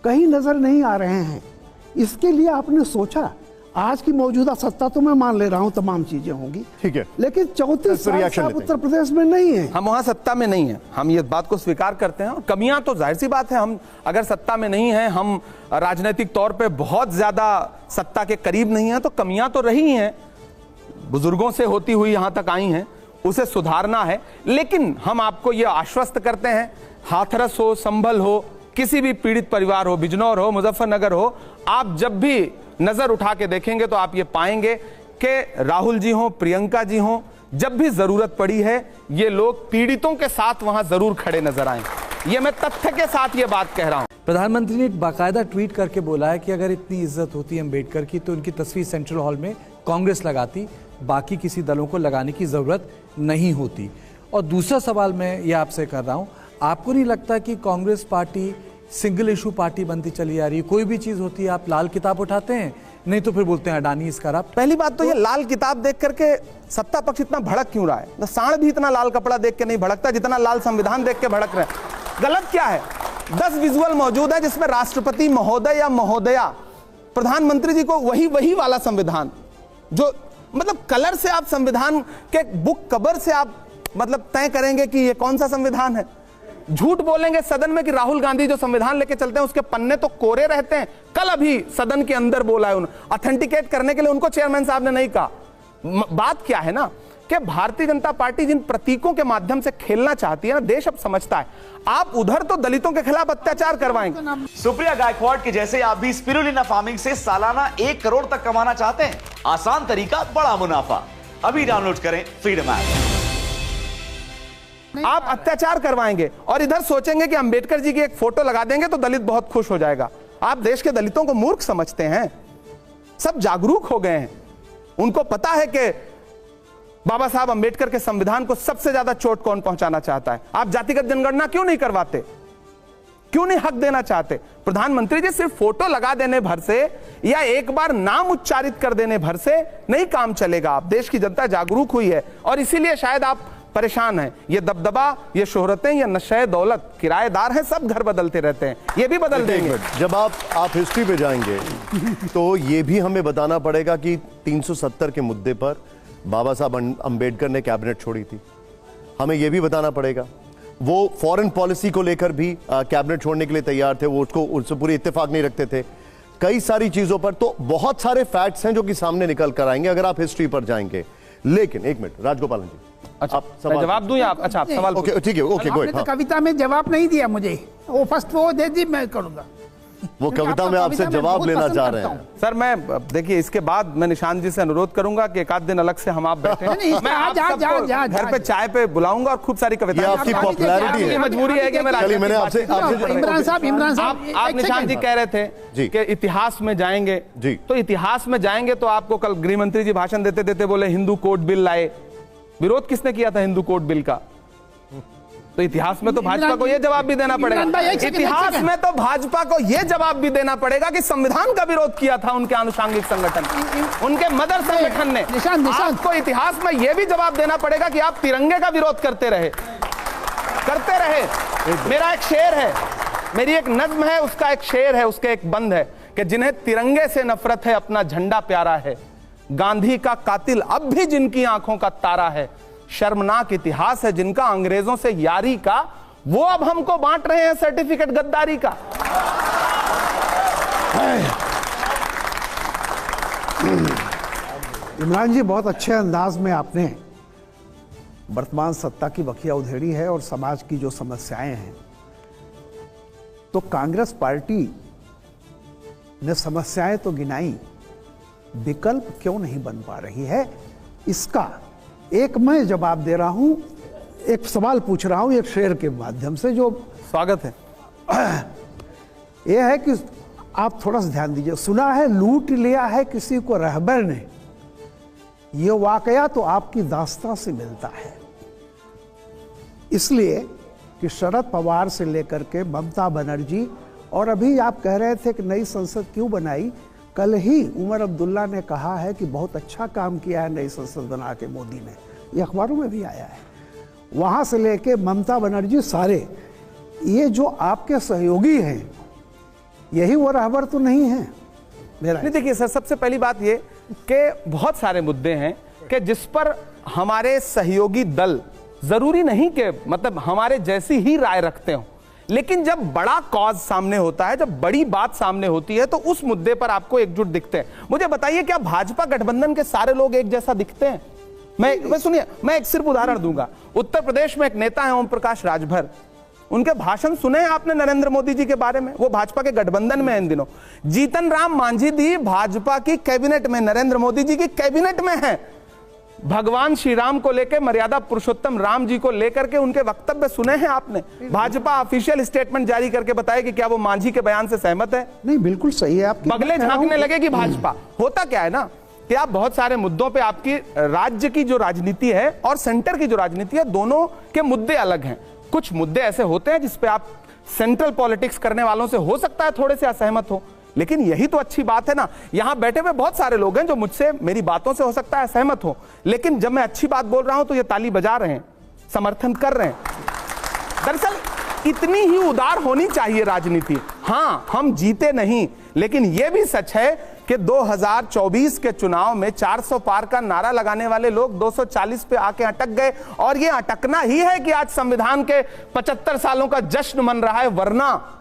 कहीं नजर नहीं आ रहे हैं। इसके लिए आपने सोचा, आज की मौजूदा सत्ता तो मैं मान ले रहा हूं तमाम चीजें होंगी, ठीक है, लेकिन 34 साल से आप उत्तर प्रदेश में नहीं है। हम वहां सत्ता में नहीं है, हम ये बात को स्वीकार करते हैं। और कमियां तो जाहिर सी बात है, हम अगर सत्ता में नहीं है, हम राजनीतिक तौर पे बहुत ज्यादा सत्ता के करीब नहीं है, तो कमियां तो रही हैं, बुजुर्गों से होती हुई यहां तक आई हैं, उसे सुधारना है। लेकिन हम आपको यह आश्वस्त करते हैं, हाथरस हो, संभल हो, किसी भी पीड़ित परिवार हो, बिजनौर हो, मुजफ्फरनगर हो, आप जब भी नजर उठा के देखेंगे तो आप ये पाएंगे कि राहुल जी हो, प्रियंका जी हो, जब भी जरूरत पड़ी है ये लोग पीड़ितों के साथ वहां जरूर खड़े नजर आए। ये मैं तथ्य के साथ ये बात कह रहा हूं। प्रधानमंत्री ने एक बाकायदा ट्वीट करके बोला है कि अगर इतनी इज्जत होती है अम्बेडकर की तो उनकी तस्वीर सेंट्रल हॉल में कांग्रेस लगाती, बाकी किसी दलों को लगाने की जरूरत नहीं होती। और दूसरा सवाल मैं ये आपसे कर रहा हूं, आपको नहीं लगता कि Congress party single issue party बनती चली आ रही है? कोई भी चीज होती है आप लाल किताब उठाते हैं, नहीं तो फिर बोलते हैं अडानी इसका रहा। पहली बात तो ये लाल किताब देख करके सत्ता पक्ष इतना भड़क क्यों रहा है? तो सांड भी इतना लाल कपड़ा देख के नहीं भड़कता जितना लाल संविधान देख के भड़क रहे हैं। गलत क्या है? 10 विजुअल मौजूद है जिसमें राष्ट्रपति महोदय या महोदया, प्रधानमंत्री जी को वही वाला संविधान, जो मतलब कलर से आप संविधान के बुक कवर से आप मतलब तय करेंगे कि ये कौन सा संविधान है। झूठ बोलेंगे सदन में कि राहुल गांधी जो संविधान लेके चलते हैं उसके पन्ने तो कोरे रहते हैं। कल अभी सदन के अंदर बोला है, ऑथेंटिकेट करने के लिए उनको चेयरमैन साहब ने नहीं कहा। बात क्या है ना कि भारतीय जनता पार्टी जिन प्रतीकों के माध्यम से खेलना चाहती है ना, देश अब समझता है। आप उधर तो दलितों के खिलाफ अत्याचार करवाएंगे। सुप्रिया गायकवाड़ के जैसे आप भी स्पिरुलिना फार्मिंग से सालाना 1 करोड़ तक कमाना चाहते हैं? आसान तरीका, बड़ा मुनाफा। अभी डाउनलोड करें फ्रीडम ऐप। आप अत्याचार करवाएंगे और इधर सोचेंगे कि अंबेडकर जी की एक फोटो लगा देंगे तो दलित बहुत खुश हो जाएगा। आप देश के दलितों को मूर्ख समझते हैं। सब जागरूक हो गए हैं, उनको पता है कि बाबा साहब अंबेडकर के संविधान को सबसे ज्यादा चोट कौन पहुंचाना चाहता है। आप जातिगत जनगणना क्यों नहीं करवाते? क्यों नहीं हक देना चाहते? प्रधानमंत्री जी सिर्फ फोटो लगा देने भर से या एक बार नाम उच्चारित कर देने भर से नहीं काम चलेगा। आप देश की जनता जागरूक हुई है और इसीलिए शायद आप परेशान हैं। ये दबदबा, ये शोहरतें, ये नशे दौलत, किराएदार हैं, सब घर बदलते रहते हैं, ये भी बदल देंगे। जब आप हिस्ट्री पे जाएंगे तो ये भी हमें बताना पड़ेगा कि 370 के मुद्दे पर बाबा साहब अंबेडकर ने कैबिनेट छोड़ी थी। हमें यह भी बताना पड़ेगा वो फॉरेन पॉलिसी को लेकर भी कैबिनेट छोड़ने के लिए तैयार थे, वो उससे पूरी इत्तेफाक नहीं रखते थे। कई सारी चीजों पर तो बहुत सारे फैक्ट्स हैं जो कि सामने निकल कर आएंगे अगर आप हिस्ट्री पर जाएंगे। लेकिन एक मिनट, राजगोपालन जी, अच्छा मैं जवाब दूं या आप? अच्छा आप सवाल ओके, ठीक है, ओके, गो तो कविता में जवाब नहीं दिया मुझे, वो फर्स्ट वो दे दी, मैं करूंगा। वो कविता में आपसे जवाब लेना चाह रहे हैं। सर मैं देखिए इसके बाद मैं निशांत जी से अनुरोध करूंगा कि एक आध दिन अलग से हम आप बैठे हैं, मैं आप सबको घर पे चाय पे बुलाऊंगा और खूब सारी कविताएं। आपकी पॉपुलैरिटी है, मजबूरी है कि मैं मैंने आपसे इमरान साहब आप निशांत जी कह रहे थे कि इतिहास में जाएंगे जी, तो इतिहास में जाएंगे तो आपको कल गृह मंत्री जी भाषण देते देते बोले हिंदू कोड बिल लाए। विरोध किसने किया था हिंदू कोड बिल का? तो इतिहास में तो भाजपा को यह जवाब भी देना पड़ेगा, इतिहास में तो भाजपा को यह जवाब भी देना पड़ेगा कि संविधान का विरोध किया था उनके आनुषंगिक संगठन, उनके मदर संगठन ने। आपको इतिहास में यह भी जवाब देना पड़ेगा कि आप तिरंगे का विरोध करते रहे। मेरा एक शेर है, मेरी एक नज्म है, उसका एक शेर है, उसके एक बंद है कि जिन्हें तिरंगे से नफरत है अपना झंडा प्यारा है, गांधी का कातिल अब भी जिनकी आंखों का तारा है, शर्मनाक इतिहास है जिनका अंग्रेजों से यारी का, वो अब हमको बांट रहे हैं सर्टिफिकेट गद्दारी का। इमरान जी, बहुत अच्छे अंदाज में आपने वर्तमान सत्ता की बखिया उधेड़ी है और समाज की जो समस्याएं हैं। तो कांग्रेस पार्टी ने समस्याएं तो गिनाई, विकल्प क्यों नहीं बन पा रही है, इसका एक मैं जवाब दे रहा हूं, एक सवाल पूछ रहा हूं एक शेर के माध्यम से, जो स्वागत है। यह है कि आप थोड़ा सा ध्यान दीजिए। सुना है लूट लिया है किसी को रहबर ने, यह वाकया तो आपकी दास्तां से मिलता है। इसलिए कि शरद पवार से लेकर के ममता बनर्जी, और अभी आप कह रहे थे कि नई संसद क्यों बनाई, कल ही उमर अब्दुल्ला ने कहा है कि बहुत अच्छा काम किया है नई संसद बना के मोदी ने, ये अखबारों में भी आया है। वहां से लेके ममता बनर्जी सारे ये जो आपके सहयोगी हैं, यही वो रहबर तो नहीं है मेरा। नहीं, देखिए सर, सबसे पहली बात ये कि बहुत सारे मुद्दे हैं कि जिस पर हमारे सहयोगी दल जरूरी नहीं कि मतलब हमारे जैसी ही राय रखते हो, लेकिन जब बड़ा कॉज सामने होता है, जब बड़ी बात सामने होती है, तो उस मुद्दे पर आपको एकजुट दिखते हैं। मुझे बताइए, क्या भाजपा गठबंधन के सारे लोग एक जैसा दिखते हैं? मैं सुनिए, मैं एक सिर्फ उदाहरण दूंगा। उत्तर प्रदेश में एक नेता है ओम प्रकाश राजभर, उनके भाषण सुने हैं आपने नरेंद्र मोदी जी के बारे में? वो भाजपा के गठबंधन में इन दिनों। जीतन राम मांझी दी भाजपा की कैबिनेट में, नरेंद्र मोदी जी की कैबिनेट में है। भगवान श्री राम को लेकर, मर्यादा पुरुषोत्तम राम जी को लेकर के उनके वक्तव्य सुने हैं आपने? भाजपा ऑफिशियल स्टेटमेंट जारी करके बताए कि क्या वो मांझी के बयान से सहमत है? नहीं, बिल्कुल सही है। आप बगले झांकने लगेगी भाजपा। होता क्या है ना कि आप बहुत सारे मुद्दों पे, आपकी राज्य की जो राजनीति है और सेंटर की जो राजनीति है, दोनों के मुद्दे अलग हैं। कुछ मुद्दे ऐसे होते हैं जिसपे आप सेंट्रल पॉलिटिक्स करने वालों से हो सकता है थोड़े से असहमत हो, लेकिन यही तो अच्छी बात है ना। यहां बैठे हुए बहुत सारे लोग हैं जो मुझसे, मेरी बातों से हो सकता है असहमत हो, लेकिन जब मैं अच्छी बात बोल रहा हूं तो ये ताली बजा रहे हैं, समर्थन कर रहे हैं। दरअसल इतनी ही उदार होनी चाहिए राजनीति। हां, हम जीते नहीं, लेकिन यह भी सच है कि 2024 के चुनाव में 400 पार का नारा लगाने वाले लोग 240 पे आके अटक गए, और ये अटकना ही है कि आज संविधान के 75 सालों का जश्न मन रहा है, वरना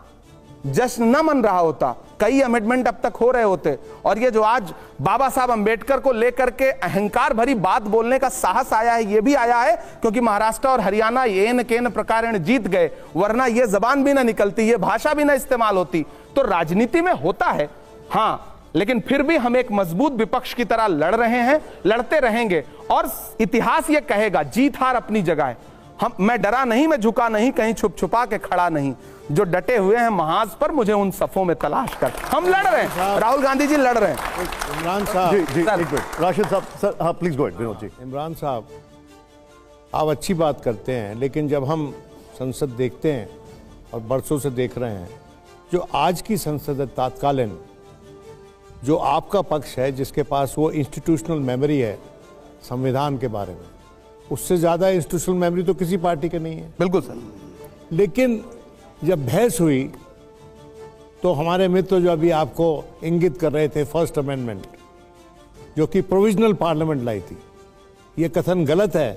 जश्न न मन रहा होता, कई अमेंडमेंट अब तक हो रहे होते। और ये जो आज बाबा साहब अंबेडकर को लेकर के अहंकार भरी बात बोलने का साहस आया है, ये भी आया है क्योंकि महाराष्ट्र और हरियाणा येन केन प्रकारेण जीत गए, वरना ये जबान भी ना निकलती, ये भाषा भी ना इस्तेमाल होती। तो राजनीति में होता है, हां, लेकिन फिर भी हम एक मजबूत विपक्ष की तरह लड़ रहे हैं, लड़ते रहेंगे, और इतिहास ये कहेगा जीत हार अपनी जगह है। मैं डरा नहीं, मैं झुका नहीं, कहीं छुप छुपा के खड़ा नहीं। जो डटे हुए हैं महाज पर, मुझे उन सफों में तलाश कर। हम लड़ रहे हैं, राहुल गांधी जी लड़ रहे हैं। इमरान साहब, जी, एक मिनट, राशिद साहब, सर, हाँ please go ahead, Vinod ji. Imran साहब, आप अच्छी बात करते हैं, लेकिन जब हम संसद देखते हैं और बरसों से देख रहे हैं, जो आज की संसद है तात्कालीन, जो आपका पक्ष है जिसके पास वो इंस्टीट्यूशनल मेमोरी है संविधान के बारे में, उससे ज्यादा इंस्टीट्यूशनल मेमोरी तो किसी पार्टी के नहीं है। बिल्कुल सर। लेकिन जब बहस हुई तो हमारे मित्र जो अभी आपको इंगित कर रहे थे, फर्स्ट अमेंडमेंट जो कि प्रोविजनल पार्लियामेंट लाई थी, ये कथन गलत है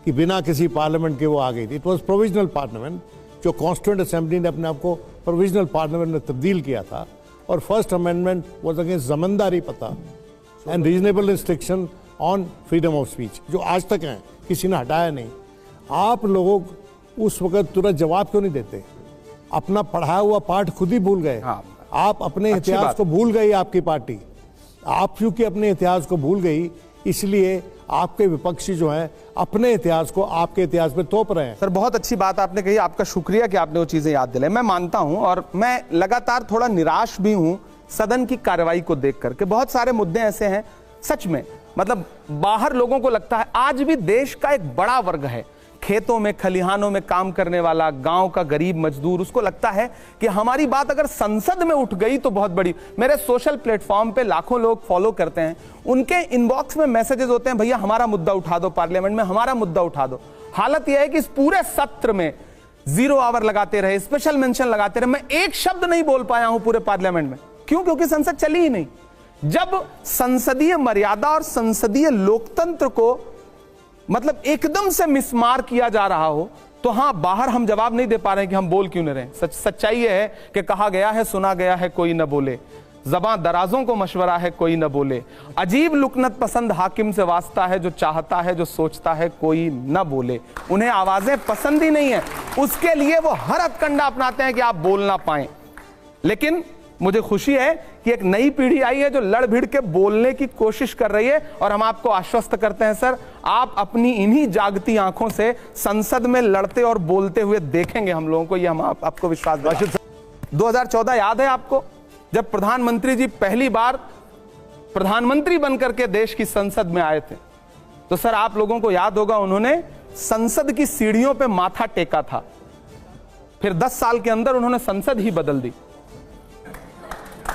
कि बिना किसी पार्लियामेंट के वो आ गई थी। इट वॉज प्रोविजनल पार्लियामेंट, जो कॉन्स्टिट्यूएंट असेंबली ने अपने आप को प्रोविजनल पार्लियामेंट में तब्दील किया था। और फर्स्ट अमेंडमेंट वॉज अगेंस्ट जमींदारी पता and reasonable restriction on freedom of speech, जो आज तक हैं, किसी ने हटाया नहीं। आप लोग उस वक्त तुरंत जवाब क्यों नहीं देते? अपना पढ़ाया हुआ पाठ खुद ही भूल गए। हाँ, आप अपने इतिहास को भूल गई, आपकी पार्टी, आप क्योंकि अपने इतिहास को भूल गई, इसलिए आपके विपक्षी जो हैं अपने इतिहास को आपके इतिहास में तोप रहे हैं। सर, बहुत अच्छी बात आपने कही, आपका शुक्रिया कि आपने वो चीजें याद दिलाई। मैं मानता हूं, और मैं लगातार थोड़ा निराश भी हूं सदन की कार्रवाई को देख करके। बहुत सारे मुद्दे ऐसे हैं, सच में, मतलब बाहर लोगों को लगता है आज भी देश का एक बड़ा वर्ग है, खेतों में खलिहानों में काम करने वाला, गांव का गरीब मजदूर, उसको लगता है कि हमारी बात अगर संसद में उठ गई तो बहुत बड़ी। मेरे सोशल प्लेटफॉर्म पे लाखों लोग फॉलो करते हैं, उनके इनबॉक्स में मैसेजेस होते हैं, भैया हमारा मुद्दा उठा दो पार्लियामेंट में, हमारा मुद्दा उठा दो। हालत यह है कि इस पूरे सत्र में 0 आवर लगाते रहे, स्पेशल मेंशन लगाते रहे, मैं एक शब्द नहीं बोल पाया हूं पूरे पार्लियामेंट में। क्यों? क्योंकि संसद चली ही नहीं। जब संसदीय मर्यादा और संसदीय लोकतंत्र को मतलब एकदम से मिसमार किया जा रहा हो, तो हां, बाहर हम जवाब नहीं दे पा रहे हैं कि हम बोल क्यों नहीं रहे। सच्चाई यह है कि कहा गया है, सुना गया है, कोई न बोले। ज़बां दराजों को मशवरा है, कोई न बोले। अजीब लुकनत पसंद हाकिम से वास्ता है, जो चाहता है, जो सोचता है, कोई न बोले। उन्हें आवाजें पसंद ही नहीं है, उसके लिए वो हर हथकंडा अपनाते हैं कि आप बोल ना पाएं। लेकिन मुझे खुशी है कि एक नई पीढ़ी आई है जो लड़ भिड़ के बोलने की कोशिश कर रही है, और हम आपको आश्वस्त करते हैं सर, आप अपनी इन्हीं जागती आंखों से संसद में लड़ते और बोलते हुए देखेंगे हम लोगों को, ये हम आपको विश्वास दिलाते हैं। 2014 याद है आपको, जब प्रधानमंत्री जी पहली बार प्रधानमंत्री बनकर के देश की संसद में आए थे, तो सर आप लोगों को याद होगा, उन्होंने संसद की सीढ़ियों पे माथा टेका था। फिर 10 साल के अंदर उन्होंने संसद ही बदल दी।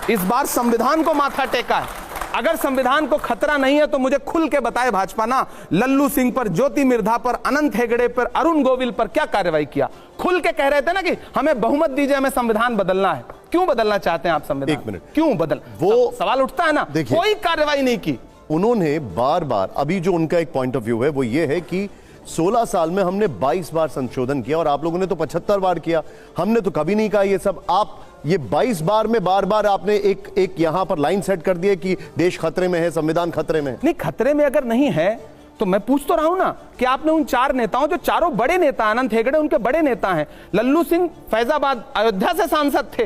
इस बार संविधान को माथा टेका है। अगर संविधान को खतरा नहीं है तो मुझे खुल के बताए भाजपा ना, लल्लू सिंह पर, ज्योति मिर्धा पर, अनंत हेगड़े पर, अरुण गोविल पर क्या कार्रवाई किया? खुल के कह रहे थे ना कि हमें बहुमत दीजिए, हमें संविधान बदलना है। क्यों बदलना चाहते हैं आप संविधान? एक मिनट, क्यों बदल, वो सवाल उठता है ना। कोई कार्रवाई नहीं की उन्होंने। बार बार अभी जो उनका एक पॉइंट ऑफ व्यू है वो ये है कि 16 साल में हमने 22 बार संशोधन किया और आप लोगों ने तो 75 बार किया, हमने तो कभी नहीं कहा ये सब। आप ये 22 बार में बार बार आपने एक यहां पर लाइन सेट कर दी है कि देश खतरे में है, संविधान खतरे में है। नहीं, खतरे में अगर नहीं है तो मैं पूछ तो रहा हूं ना कि आपने उन 4 नेताओं, जो चारों बड़े नेता, अनंत हेगड़े उनके बड़े नेता हैं, लल्लू सिंह फैजाबाद अयोध्या से सांसद थे,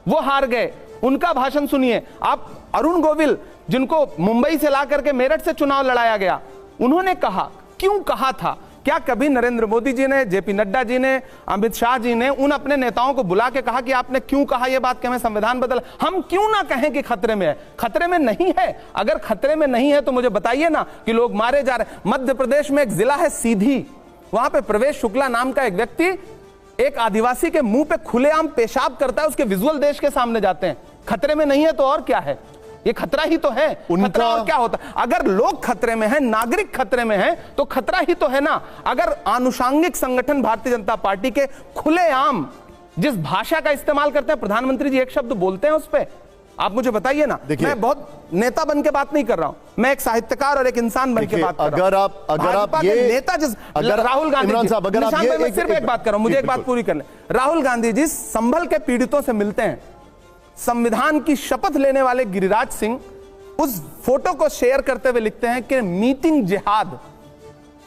वो हार गए, उनका भाषण सुनिए आप। अरुण गोविल, जिनको मुंबई से ला करके मेरठ से चुनाव लड़ाया गया, उन्होंने कहा, क्यों कहा था? क्या कभी नरेंद्र मोदी जी ने, जेपी नड्डा जी ने, अमित शाह जी ने उन अपने नेताओं को बुला के कहा कि आपने क्यों कहा यह बात कि हमें संविधान बदल? हम क्यों ना कहें कि खतरे में है? खतरे में नहीं है। अगर खतरे में नहीं है तो मुझे बताइए ना कि लोग मारे जा रहे हैं। मध्य प्रदेश में एक जिला है सीधी, वहां पे प्रवेश शुक्ला नाम का एक व्यक्ति एक आदिवासी के मुंह पे खुलेआम पेशाब करता है, उसके विजुअल देश के सामने जाते हैं। खतरे में नहीं है तो और क्या है? ये खतरा ही तो है। खतरा और क्या होता है? अगर लोग खतरे में हैं, नागरिक खतरे में हैं, तो खतरा ही तो है ना। अगर आनुषंगिक संगठन भारतीय जनता पार्टी के खुलेआम जिस भाषा का इस्तेमाल करते हैं, प्रधानमंत्री जी एक शब्द बोलते हैं उस पे, आप मुझे बताइए ना। मैं बहुत नेता बन के बात नहीं कर रहा हूं, मैं एक साहित्यकार और एक इंसान बन के बात कर रहा हूं। अगर आप ये नेता, जिस राहुल गांधी जी, सिर्फ एक बात कर रहा हूं, मुझे एक बात पूरी कर ले। राहुल गांधी जी संभल के पीड़ितों से मिलते हैं, संविधान की शपथ लेने वाले गिरिराज सिंह उस फोटो को शेयर करते हुए लिखते हैं कि मीटिंग जिहाद।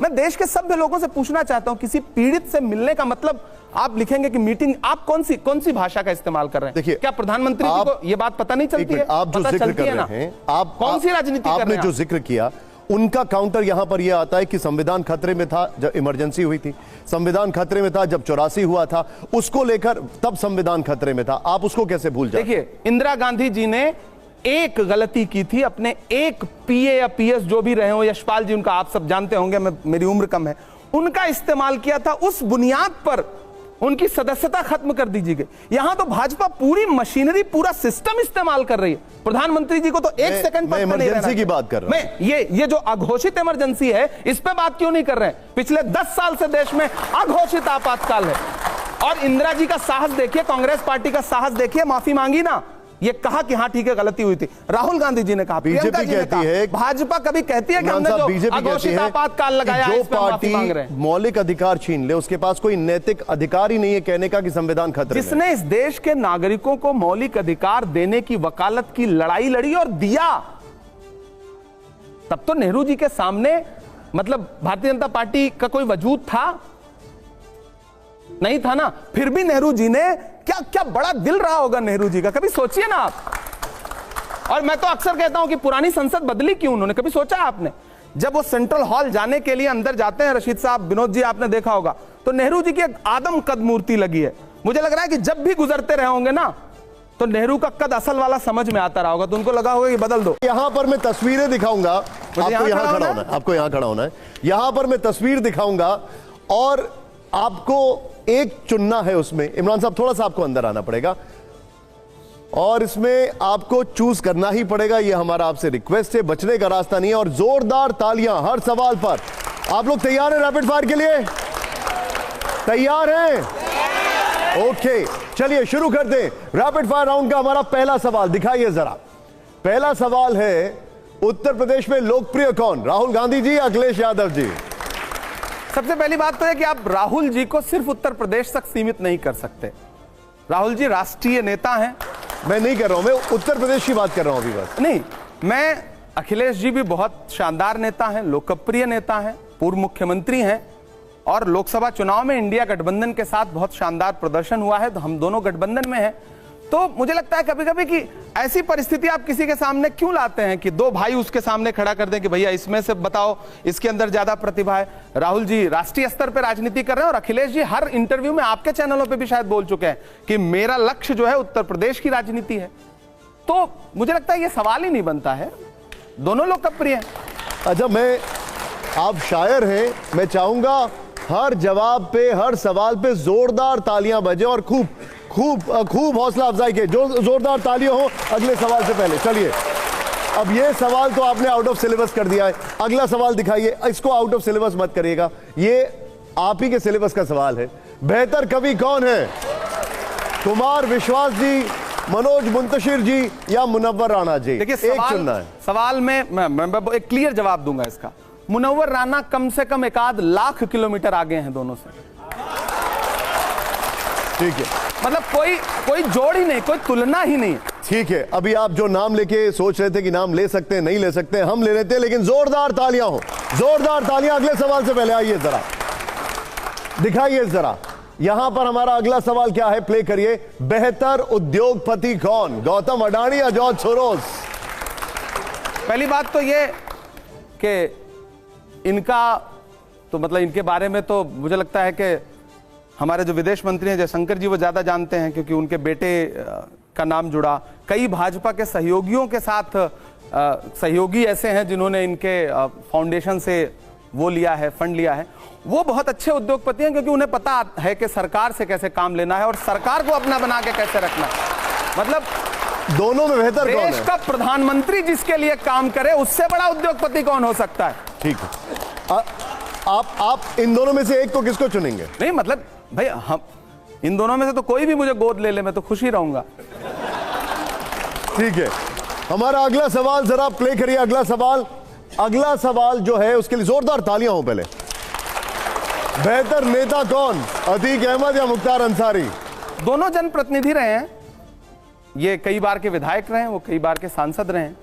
मैं देश के सभ्य लोगों से पूछना चाहता हूं, किसी पीड़ित से मिलने का मतलब आप लिखेंगे कि मीटिंग? आप कौन सी भाषा का इस्तेमाल कर रहे हैं? देखिए, क्या प्रधानमंत्री जी को यह बात पता नहीं चलती है? आप जो जिक्र कर रहे हैं, आप कौन सी राजनीति कर रहे हैं? आपने जो जिक्र किया, उनका काउंटर यहां पर यह आता है कि संविधान खतरे में था जब इमरजेंसी हुई थी, संविधान खतरे में था जब 84 हुआ था, उसको लेकर तब संविधान खतरे में था। आप उसको कैसे भूल जाते? देखिए, इंदिरा गांधी जी ने एक गलती की थी, अपने एक पीए या पीएस जो भी रहे हो, यशपाल जी उनका आप सब जानते होंगे, मेरी उम्र कम है, उनका इस्तेमाल किया था, उस बुनियाद पर उनकी सदस्यता खत्म कर दीजिए गई। यहां तो भाजपा पूरी मशीनरी, पूरा सिस्टम इस्तेमाल कर रही है। प्रधानमंत्री जी को तो एक सेकंड पर इमरजेंसी की बात कर रहा हूं। मैं ये जो अघोषित इमरजेंसी है, इस पे बात क्यों नहीं कर रहे हैं? पिछले 10 साल से देश में अघोषित आपातकाल है, और इंदिरा जी का साहस देखिए, कांग्रेस पार्टी का साहस देखिए, माफी मांगी ना, ये कहा कि हां ठीक है गलती हुई थी। राहुल गांधी जी ने कहा, बीजेपी कहती है, भाजपा कभी कहती है कि हमने जो अघोषित आपातकाल लगाया है, जो इस पे माफी मांग रहे हैं। मौलिक अधिकार छीन ले, उसके पास कोई नैतिक अधिकार ही नहीं है कहने का कि संविधान खतरे में। जिसने इस देश के नागरिकों को मौलिक अधिकार देने की वकालत की लड़ाई लड़ी और दिया, तब तो नेहरू जी के सामने मतलब भारतीय जनता पार्टी का कोई वजूद था नहीं था ना। फिर भी नेहरू जी ने क्या बड़ा दिल रहा होगा नेहरू जी का, कभी सोचिए ना आप। और मैं तो अक्सर कहता हूं कि पुरानी संसद बदली क्यों उन्होंने, कभी सोचा आपने? जब वो सेंट्रल हॉल जाने के लिए अंदर जाते हैं, रशीद साहब, विनोद जी, आपने देखा होगा, तो नेहरू जी की एक आदम कद मूर्ति लगी है। मुझे लग रहा है कि जब भी गुजरते रहे होंगे ना, तो नेहरू का कद असल वाला समझ में आता रहा होगा, तो उनको लगा होगा कि बदल दो। यहां पर मैं तस्वीरें दिखाऊंगा, आपको यहां खड़ा होना है, आपको यहां खड़ा होना है। यहां पर मैं तस्वीर दिखाऊंगा और आपको एक चुनना है उसमें। इमरान साहब थोड़ा सा आपको अंदर आना पड़ेगा और इसमें आपको चूज करना ही पड़ेगा। यह हमारा आपसे रिक्वेस्ट है, बचने का रास्ता नहीं है। और जोरदार तालियां हर सवाल पर। आप लोग तैयार हैं रैपिड फायर के लिए? तैयार हैं? ओके, चलिए शुरू करते हैं रैपिड फायर राउंड का। हमारा पहला सवाल दिखाइए जरा। पहला सवाल है, उत्तर प्रदेश में लोकप्रिय कौन, राहुल गांधी जी या अखिलेश यादव जी? सबसे पहली बात तो है कि आप राहुल जी को सिर्फ उत्तर प्रदेश तक सीमित नहीं कर सकते। राहुल जी राष्ट्रीय नेता हैं। मैं नहीं कर रहा हूं, मैं उत्तर प्रदेश की बात कर रहा हूं अभी बस। नहीं, मैं अखिलेश जी भी बहुत शानदार नेता हैं, लोकप्रिय नेता हैं, पूर्व मुख्यमंत्री हैं और लोकसभा चुनाव में इंडिया गठबंधन के साथ बहुत शानदार प्रदर्शन हुआ है, तो हम दोनों गठबंधन में हैं। तो मुझे लगता है कभी कभी कि ऐसी परिस्थिति आप किसी के सामने क्यों लाते हैं कि दो भाई उसके सामने खड़ा कर दें कि भैया इसमें से बताओ इसके अंदर ज्यादा प्रतिभा है। राहुल जी राष्ट्रीय स्तर पर राजनीति कर रहे हैं और अखिलेश जी हर इंटरव्यू में आपके चैनलों पे भी शायद बोल चुके हैं कि मेरा लक्ष्य जो है उत्तर प्रदेश की राजनीति है। तो मुझे लगता है ये सवाल ही नहीं बनता है, दोनों लोकप्रिय हैं। अच्छा, आप शायर हैं, मैं चाहूंगा हर जवाब पे, हर सवाल पे जोरदार तालियां बजे और खूब खूब खूब हौसला अफजाई के जो जोरदार तालियां हो अगले सवाल से पहले। चलिए, अब ये सवाल तो आपने आउट ऑफ सिलेबस कर दिया है, अगला सवाल दिखाइए। इसको आउट ऑफ सिलेबस मत करिएगा, ये आप ही के सिलेबस का सवाल है। बेहतर कवि कौन है, कुमार विश्वास जी, मनोज मुंतशिर जी या मुनव्वर राणा जी? देखिए, एक चुनना है। सवाल में मैं एक क्लियर जवाब दूंगा इसका। मुनव्वर राणा कम से कम 1 लाख किलोमीटर आगे हैं दोनों से। ठीक है, मतलब कोई जोड़ ही नहीं, कोई तुलना ही नहीं। ठीक है, अभी आप जो नाम लेके सोच रहे थे कि नाम ले सकते हैं, नहीं ले सकते, हम ले लेते हैं, लेकिन जोरदार तालियां हो, जोरदार तालियां। अगले सवाल से पहले आइए जरा, दिखाइए जरा, यहां पर हमारा अगला सवाल क्या है, प्ले करिए। बेहतर उद्योगपति कौन, गौतम अडानी या जॉर्ज सोरोस? पहली बात तो ये कि इनका तो मतलब इनके बारे में तो मुझे लगता है कि हमारे जो विदेश मंत्री हैं जयशंकर जी वो ज्यादा जानते हैं, क्योंकि उनके बेटे का नाम जुड़ा। कई भाजपा के सहयोगियों के साथ सहयोगी ऐसे हैं जिन्होंने इनके फाउंडेशन से वो लिया है, फंड लिया है। वो बहुत अच्छे उद्योगपति हैं क्योंकि उन्हें पता है कि सरकार से कैसे काम लेना है और सरकार को अपना बना के कैसे रखना है। मतलब दोनों में बेहतर कौन है? देश का प्रधानमंत्री जिसके लिए काम करे उससे बड़ा उद्योगपति कौन हो सकता है? ठीक है, आप इन दोनों में से एक को किसको चुनेंगे? नहीं मतलब भाई, हम इन दोनों में से तो कोई भी मुझे गोद ले ले, मैं तो खुश ही रहूंगा। ठीक है, हमारा अगला सवाल जरा प्ले करिए। अगला सवाल जो है उसके लिए जोरदार तालियां हो पहले। बेहतर नेता कौन, अतीक अहमद या मुख्तार अंसारी? दोनों जनप्रतिनिधि रहे हैं, ये कई बार के विधायक रहे हैं, वो कई बार के सांसद रहे हैं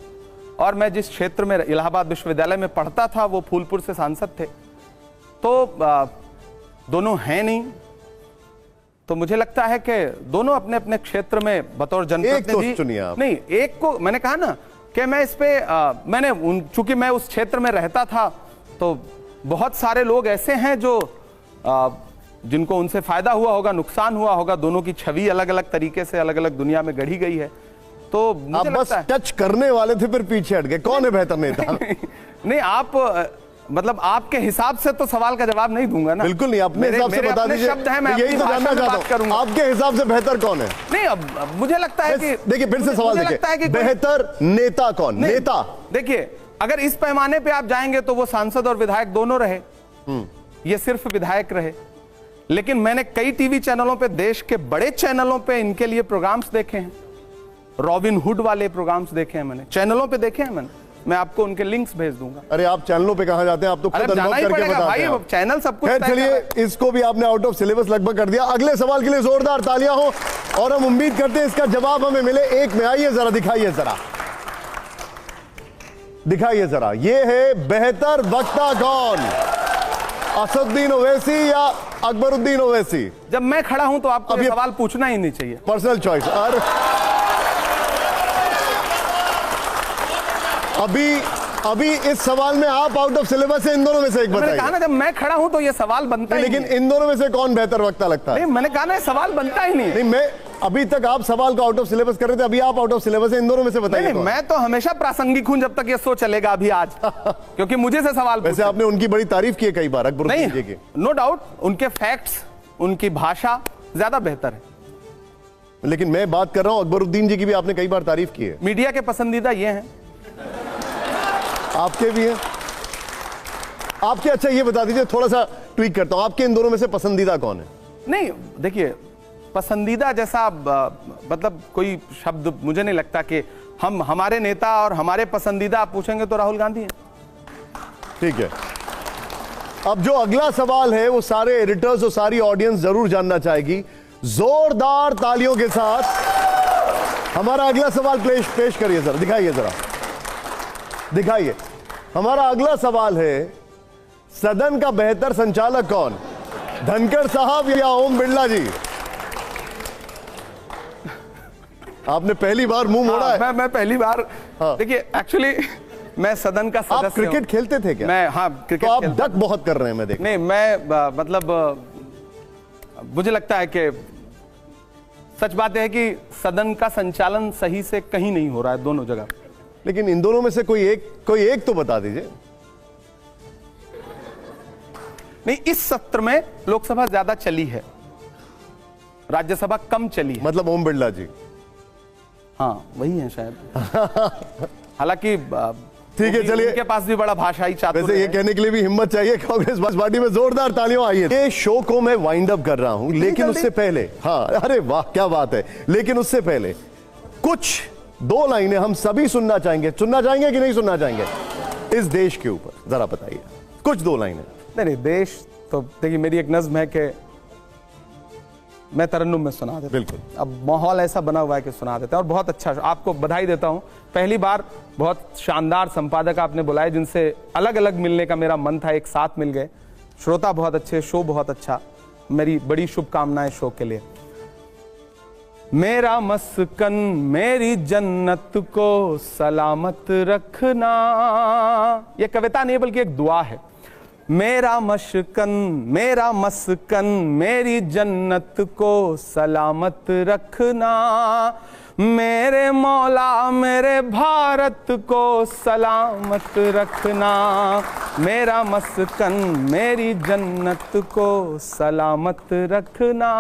और मैं जिस क्षेत्र में इलाहाबाद विश्वविद्यालय में पढ़ता था वो फूलपुर से सांसद थे, तो दोनों हैं नहीं। तो मुझे लगता है कि दोनों अपने अपने क्षेत्र में बतौर जनप्रतिनिधि, एक तो चुनिए आप। नहीं, एक को मैंने कहा ना कि मैं इस पे मैंने चूंकि मैं उस क्षेत्र में रहता था तो बहुत सारे लोग ऐसे हैं जो जिनको उनसे फायदा हुआ होगा, नुकसान हुआ होगा। दोनों की छवि अलग अलग तरीके से अलग अलग दुनिया में गढ़ी गई है। तो आप बस टच करने वाले थे फिर पीछे हट गए। कौन है बेहतर नेता? नहीं, आप मतलब आपके हिसाब से तो सवाल का जवाब नहीं दूंगा ना। बिल्कुल नहीं, अपने हिसाब से बता दीजिए। शब्द है, मैं यही तो जानना चाहता हूं, आपके हिसाब से बेहतर कौन है? नहीं, अब मुझे लगता है कि देखिए फिर से सवाल देखिए, बेहतर नेता कौन? नेता देखिए, अगर इस पैमाने पे आप जाएंगे तो वो सांसद और विधायक दोनों रहे, ये सिर्फ विधायक रहे। लेकिन मैंने कई टीवी चैनलों पे, देश के बड़े चैनलों पे इनके लिए प्रोग्राम्स देखे हैं, रॉबिन हुड वाले प्रोग्राम्स देखे हैं मैंने, चैनलों पे देखे हैं मैंने। मैं आपको उनके लिंक्स भेज दूंगा। अरे आप चैनलों पे कहां जाते हैं, आप तो खुद अनुभव करके बताते हैं। चैनल सब कुछ। चलिए, इसको भी आपने आउट ऑफ सिलेबस लगभग कर दिया। अगले सवाल के लिए जोरदार तालियां हो और हम उम्मीद करते हैं इसका जवाब हमें मिले। एक में आइए जरा, दिखाइए जरा, दिखाइए जरा, ये है बेहतर वक्ता कौन, असदुद्दीन ओवैसी या अकबरुद्दीन ओवैसी? जब मैं खड़ा हूं तो आपको ये सवाल पूछना ही नहीं चाहिए, पर्सनल चॉइस। और अभी इस सवाल में आप आउट ऑफ सिलेबस है, इन दोनों में से एक बताइए। मैंने कहा ना, जब मैं खड़ा हूं तो ये सवाल बनता ही लेकिन इन दोनों में से कौन बेहतर वक्ता लगता है? नहीं, मैंने कहा ना, सवाल बनता ही नहीं। मैं अभी तक आप सवाल को आउट ऑफ सिलेबस कर रहे थे, अभी आप आउट ऑफ सिलेबस है, इन दोनों में से बताइए। नहीं, मैं तो हमेशा प्रासंगिक हूं जब तक ये शो चलेगा, अभी आज क्योंकि मुझे से सवाल वैसे आपने उनकी बड़ी तारीफ की है कई बार, अकबरुद्दीन जी की। नो डाउट, उनके फैक्ट्स, उनकी भाषा ज्यादा बेहतर है। लेकिन मैं बात कर रहा हूं, अकबरुद्दीन जी की भी आपने कई बार तारीफ की है। मीडिया के पसंदीदा ये हैं, आपके भी हैं आपके। अच्छा ये बता दीजिए, थोड़ा सा ट्वीक करता हूं, आपके इन दोनों में से पसंदीदा कौन है? नहीं देखिए, पसंदीदा जैसा मतलब कोई शब्द मुझे नहीं लगता कि हम हमारे नेता और हमारे पसंदीदा आप पूछेंगे तो राहुल गांधी हैं। ठीक है, अब जो अगला सवाल है वो सारे एडिटर्स और सारी ऑडियंस जरूर जानना चाहेगी। जोरदार तालियों के साथ हमारा अगला सवाल पेश करिए जरा, दिखाइए जरा, दिखाइए। हमारा अगला सवाल है, सदन का बेहतर संचालक कौन, धनखड़ साहब या ओम बिरला जी? आपने पहली बार मुंह मोड़ा है। मैं पहली बार, देखिए एक्चुअली मैं सदन का सदस्य आप क्रिकेट खेलते थे क्या? मैं, हाँ क्रिकेट तो आप डक बहुत कर रहे हैं, मैं देख। नहीं, मैं मतलब मुझे लगता है कि सच बात है कि सदन का संचालन सही से कहीं नहीं हो रहा है, दोनों जगह। लेकिन इन दोनों में से कोई एक तो बता दीजिए। नहीं, इस सत्र में लोकसभा ज्यादा चली है, राज्यसभा कम चली है। मतलब ओम बिरला जी? हाँ वही है शायद। हालांकि ठीक है, चलिए। उनके पास भी बड़ा भाषाई चातुर्य वैसे ये कहने के लिए भी हिम्मत चाहिए कांग्रेस पार्टी में। जोरदार तालियां आइए। ये शो को मैं वाइंड अप कर रहा हूं, लेकिन उससे पहले, हाँ अरे वाह क्या बात है, लेकिन उससे पहले कुछ 2 लाइनें हम सभी सुनना चाहेंगे कि नहीं सुनना चाहेंगे इस देश के ऊपर? जरा बताइए कुछ 2 लाइनें। नहीं, देश तो देखिए, मेरी एक नज्म है कि मैं तरन्नुम में सुना देता। बिल्कुल, अब माहौल ऐसा बना हुआ है कि सुना देते हैं, और बहुत अच्छा, आपको बधाई देता हूं। पहली बार बहुत शानदार संपादक आपने बुलाए जिनसे अलग अलग मिलने का मेरा मन था, एक साथ मिल गए। श्रोता बहुत अच्छे, शो बहुत अच्छा, मेरी बड़ी शुभकामनाएं शो के लिए। मेरा मस्कन मेरी जन्नत को सलामत रखना, यह कविता नहीं बल्कि एक दुआ है। मेरा मस्कन मेरी जन्नत को सलामत रखना, मेरे मौला मेरे भारत को सलामत रखना, मेरा मस्कन मेरी जन्नत को सलामत रखना।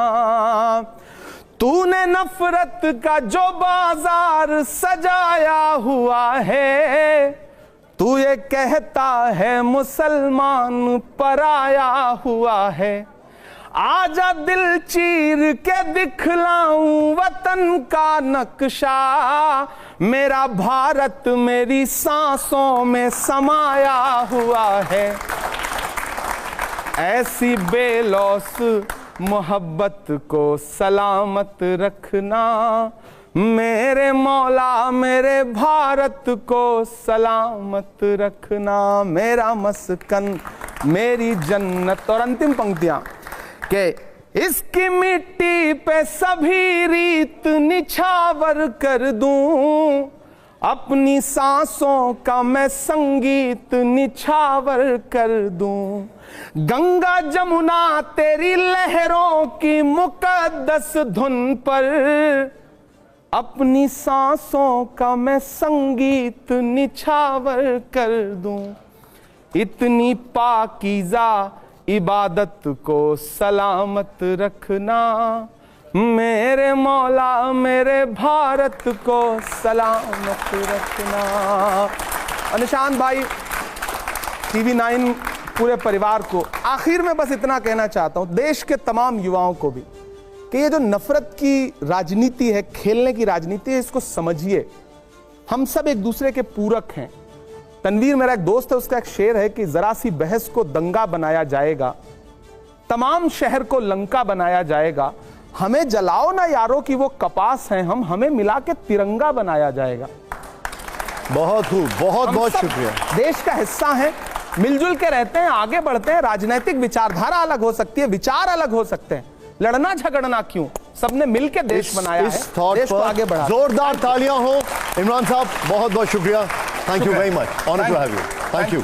तूने नफरत का जो बाजार सजाया हुआ है, तू ये कहता है मुसलमान पराया हुआ है। आजा दिल चीर के दिखलाऊं वतन का नक्शा, मेरा भारत मेरी सांसों में समाया हुआ है। ऐसी बेलौस मोहब्बत को सलामत रखना, मेरे मौला मेरे भारत को सलामत रखना, मेरा मस्कन मेरी जन्नत। और अंतिम पंक्तियां कि इसकी मिट्टी पे सभी रीत निछावर कर दूं, अपनी सांसों का मैं संगीत निछावर कर दूं। गंगा जमुना तेरी लहरों की मुकद्दस धुन पर, अपनी सांसों का मैं संगीत निछावर कर दूं। इतनी पाकीज़ा इबादत को सलामत रखना, मेरे मौला मेरे भारत को सलामत रखना। और निशांत भाई, TV9 पूरे परिवार को आखिर में बस इतना कहना चाहता हूं, देश के तमाम युवाओं को भी, कि ये जो नफरत की राजनीति है, खेलने की राजनीति है, इसको समझिए। हम सब एक दूसरे के पूरक हैं। तनवीर मेरा एक दोस्त है, उसका एक शेर है कि जरा सी बहस को दंगा बनाया जाएगा, तमाम शहर को लंका बनाया जाएगा। हमें जलाओ ना यारों की वो कपास हैं हम, हमें मिला के तिरंगा बनाया जाएगा। बहुत खूब, बहुत बहुत शुक्रिया। देश का हिस्सा है, मिलजुल के रहते हैं, आगे बढ़ते हैं। राजनीतिक विचारधारा अलग हो सकती है, विचार अलग हो सकते हैं, लड़ना झगड़ना क्यों, सबने मिलकर देश बनाया है, देश को आगे बढ़ा। जोरदार तालियां हो। इमरान साहब बहुत बहुत शुक्रिया, thank you very much, honour to have you, thank you.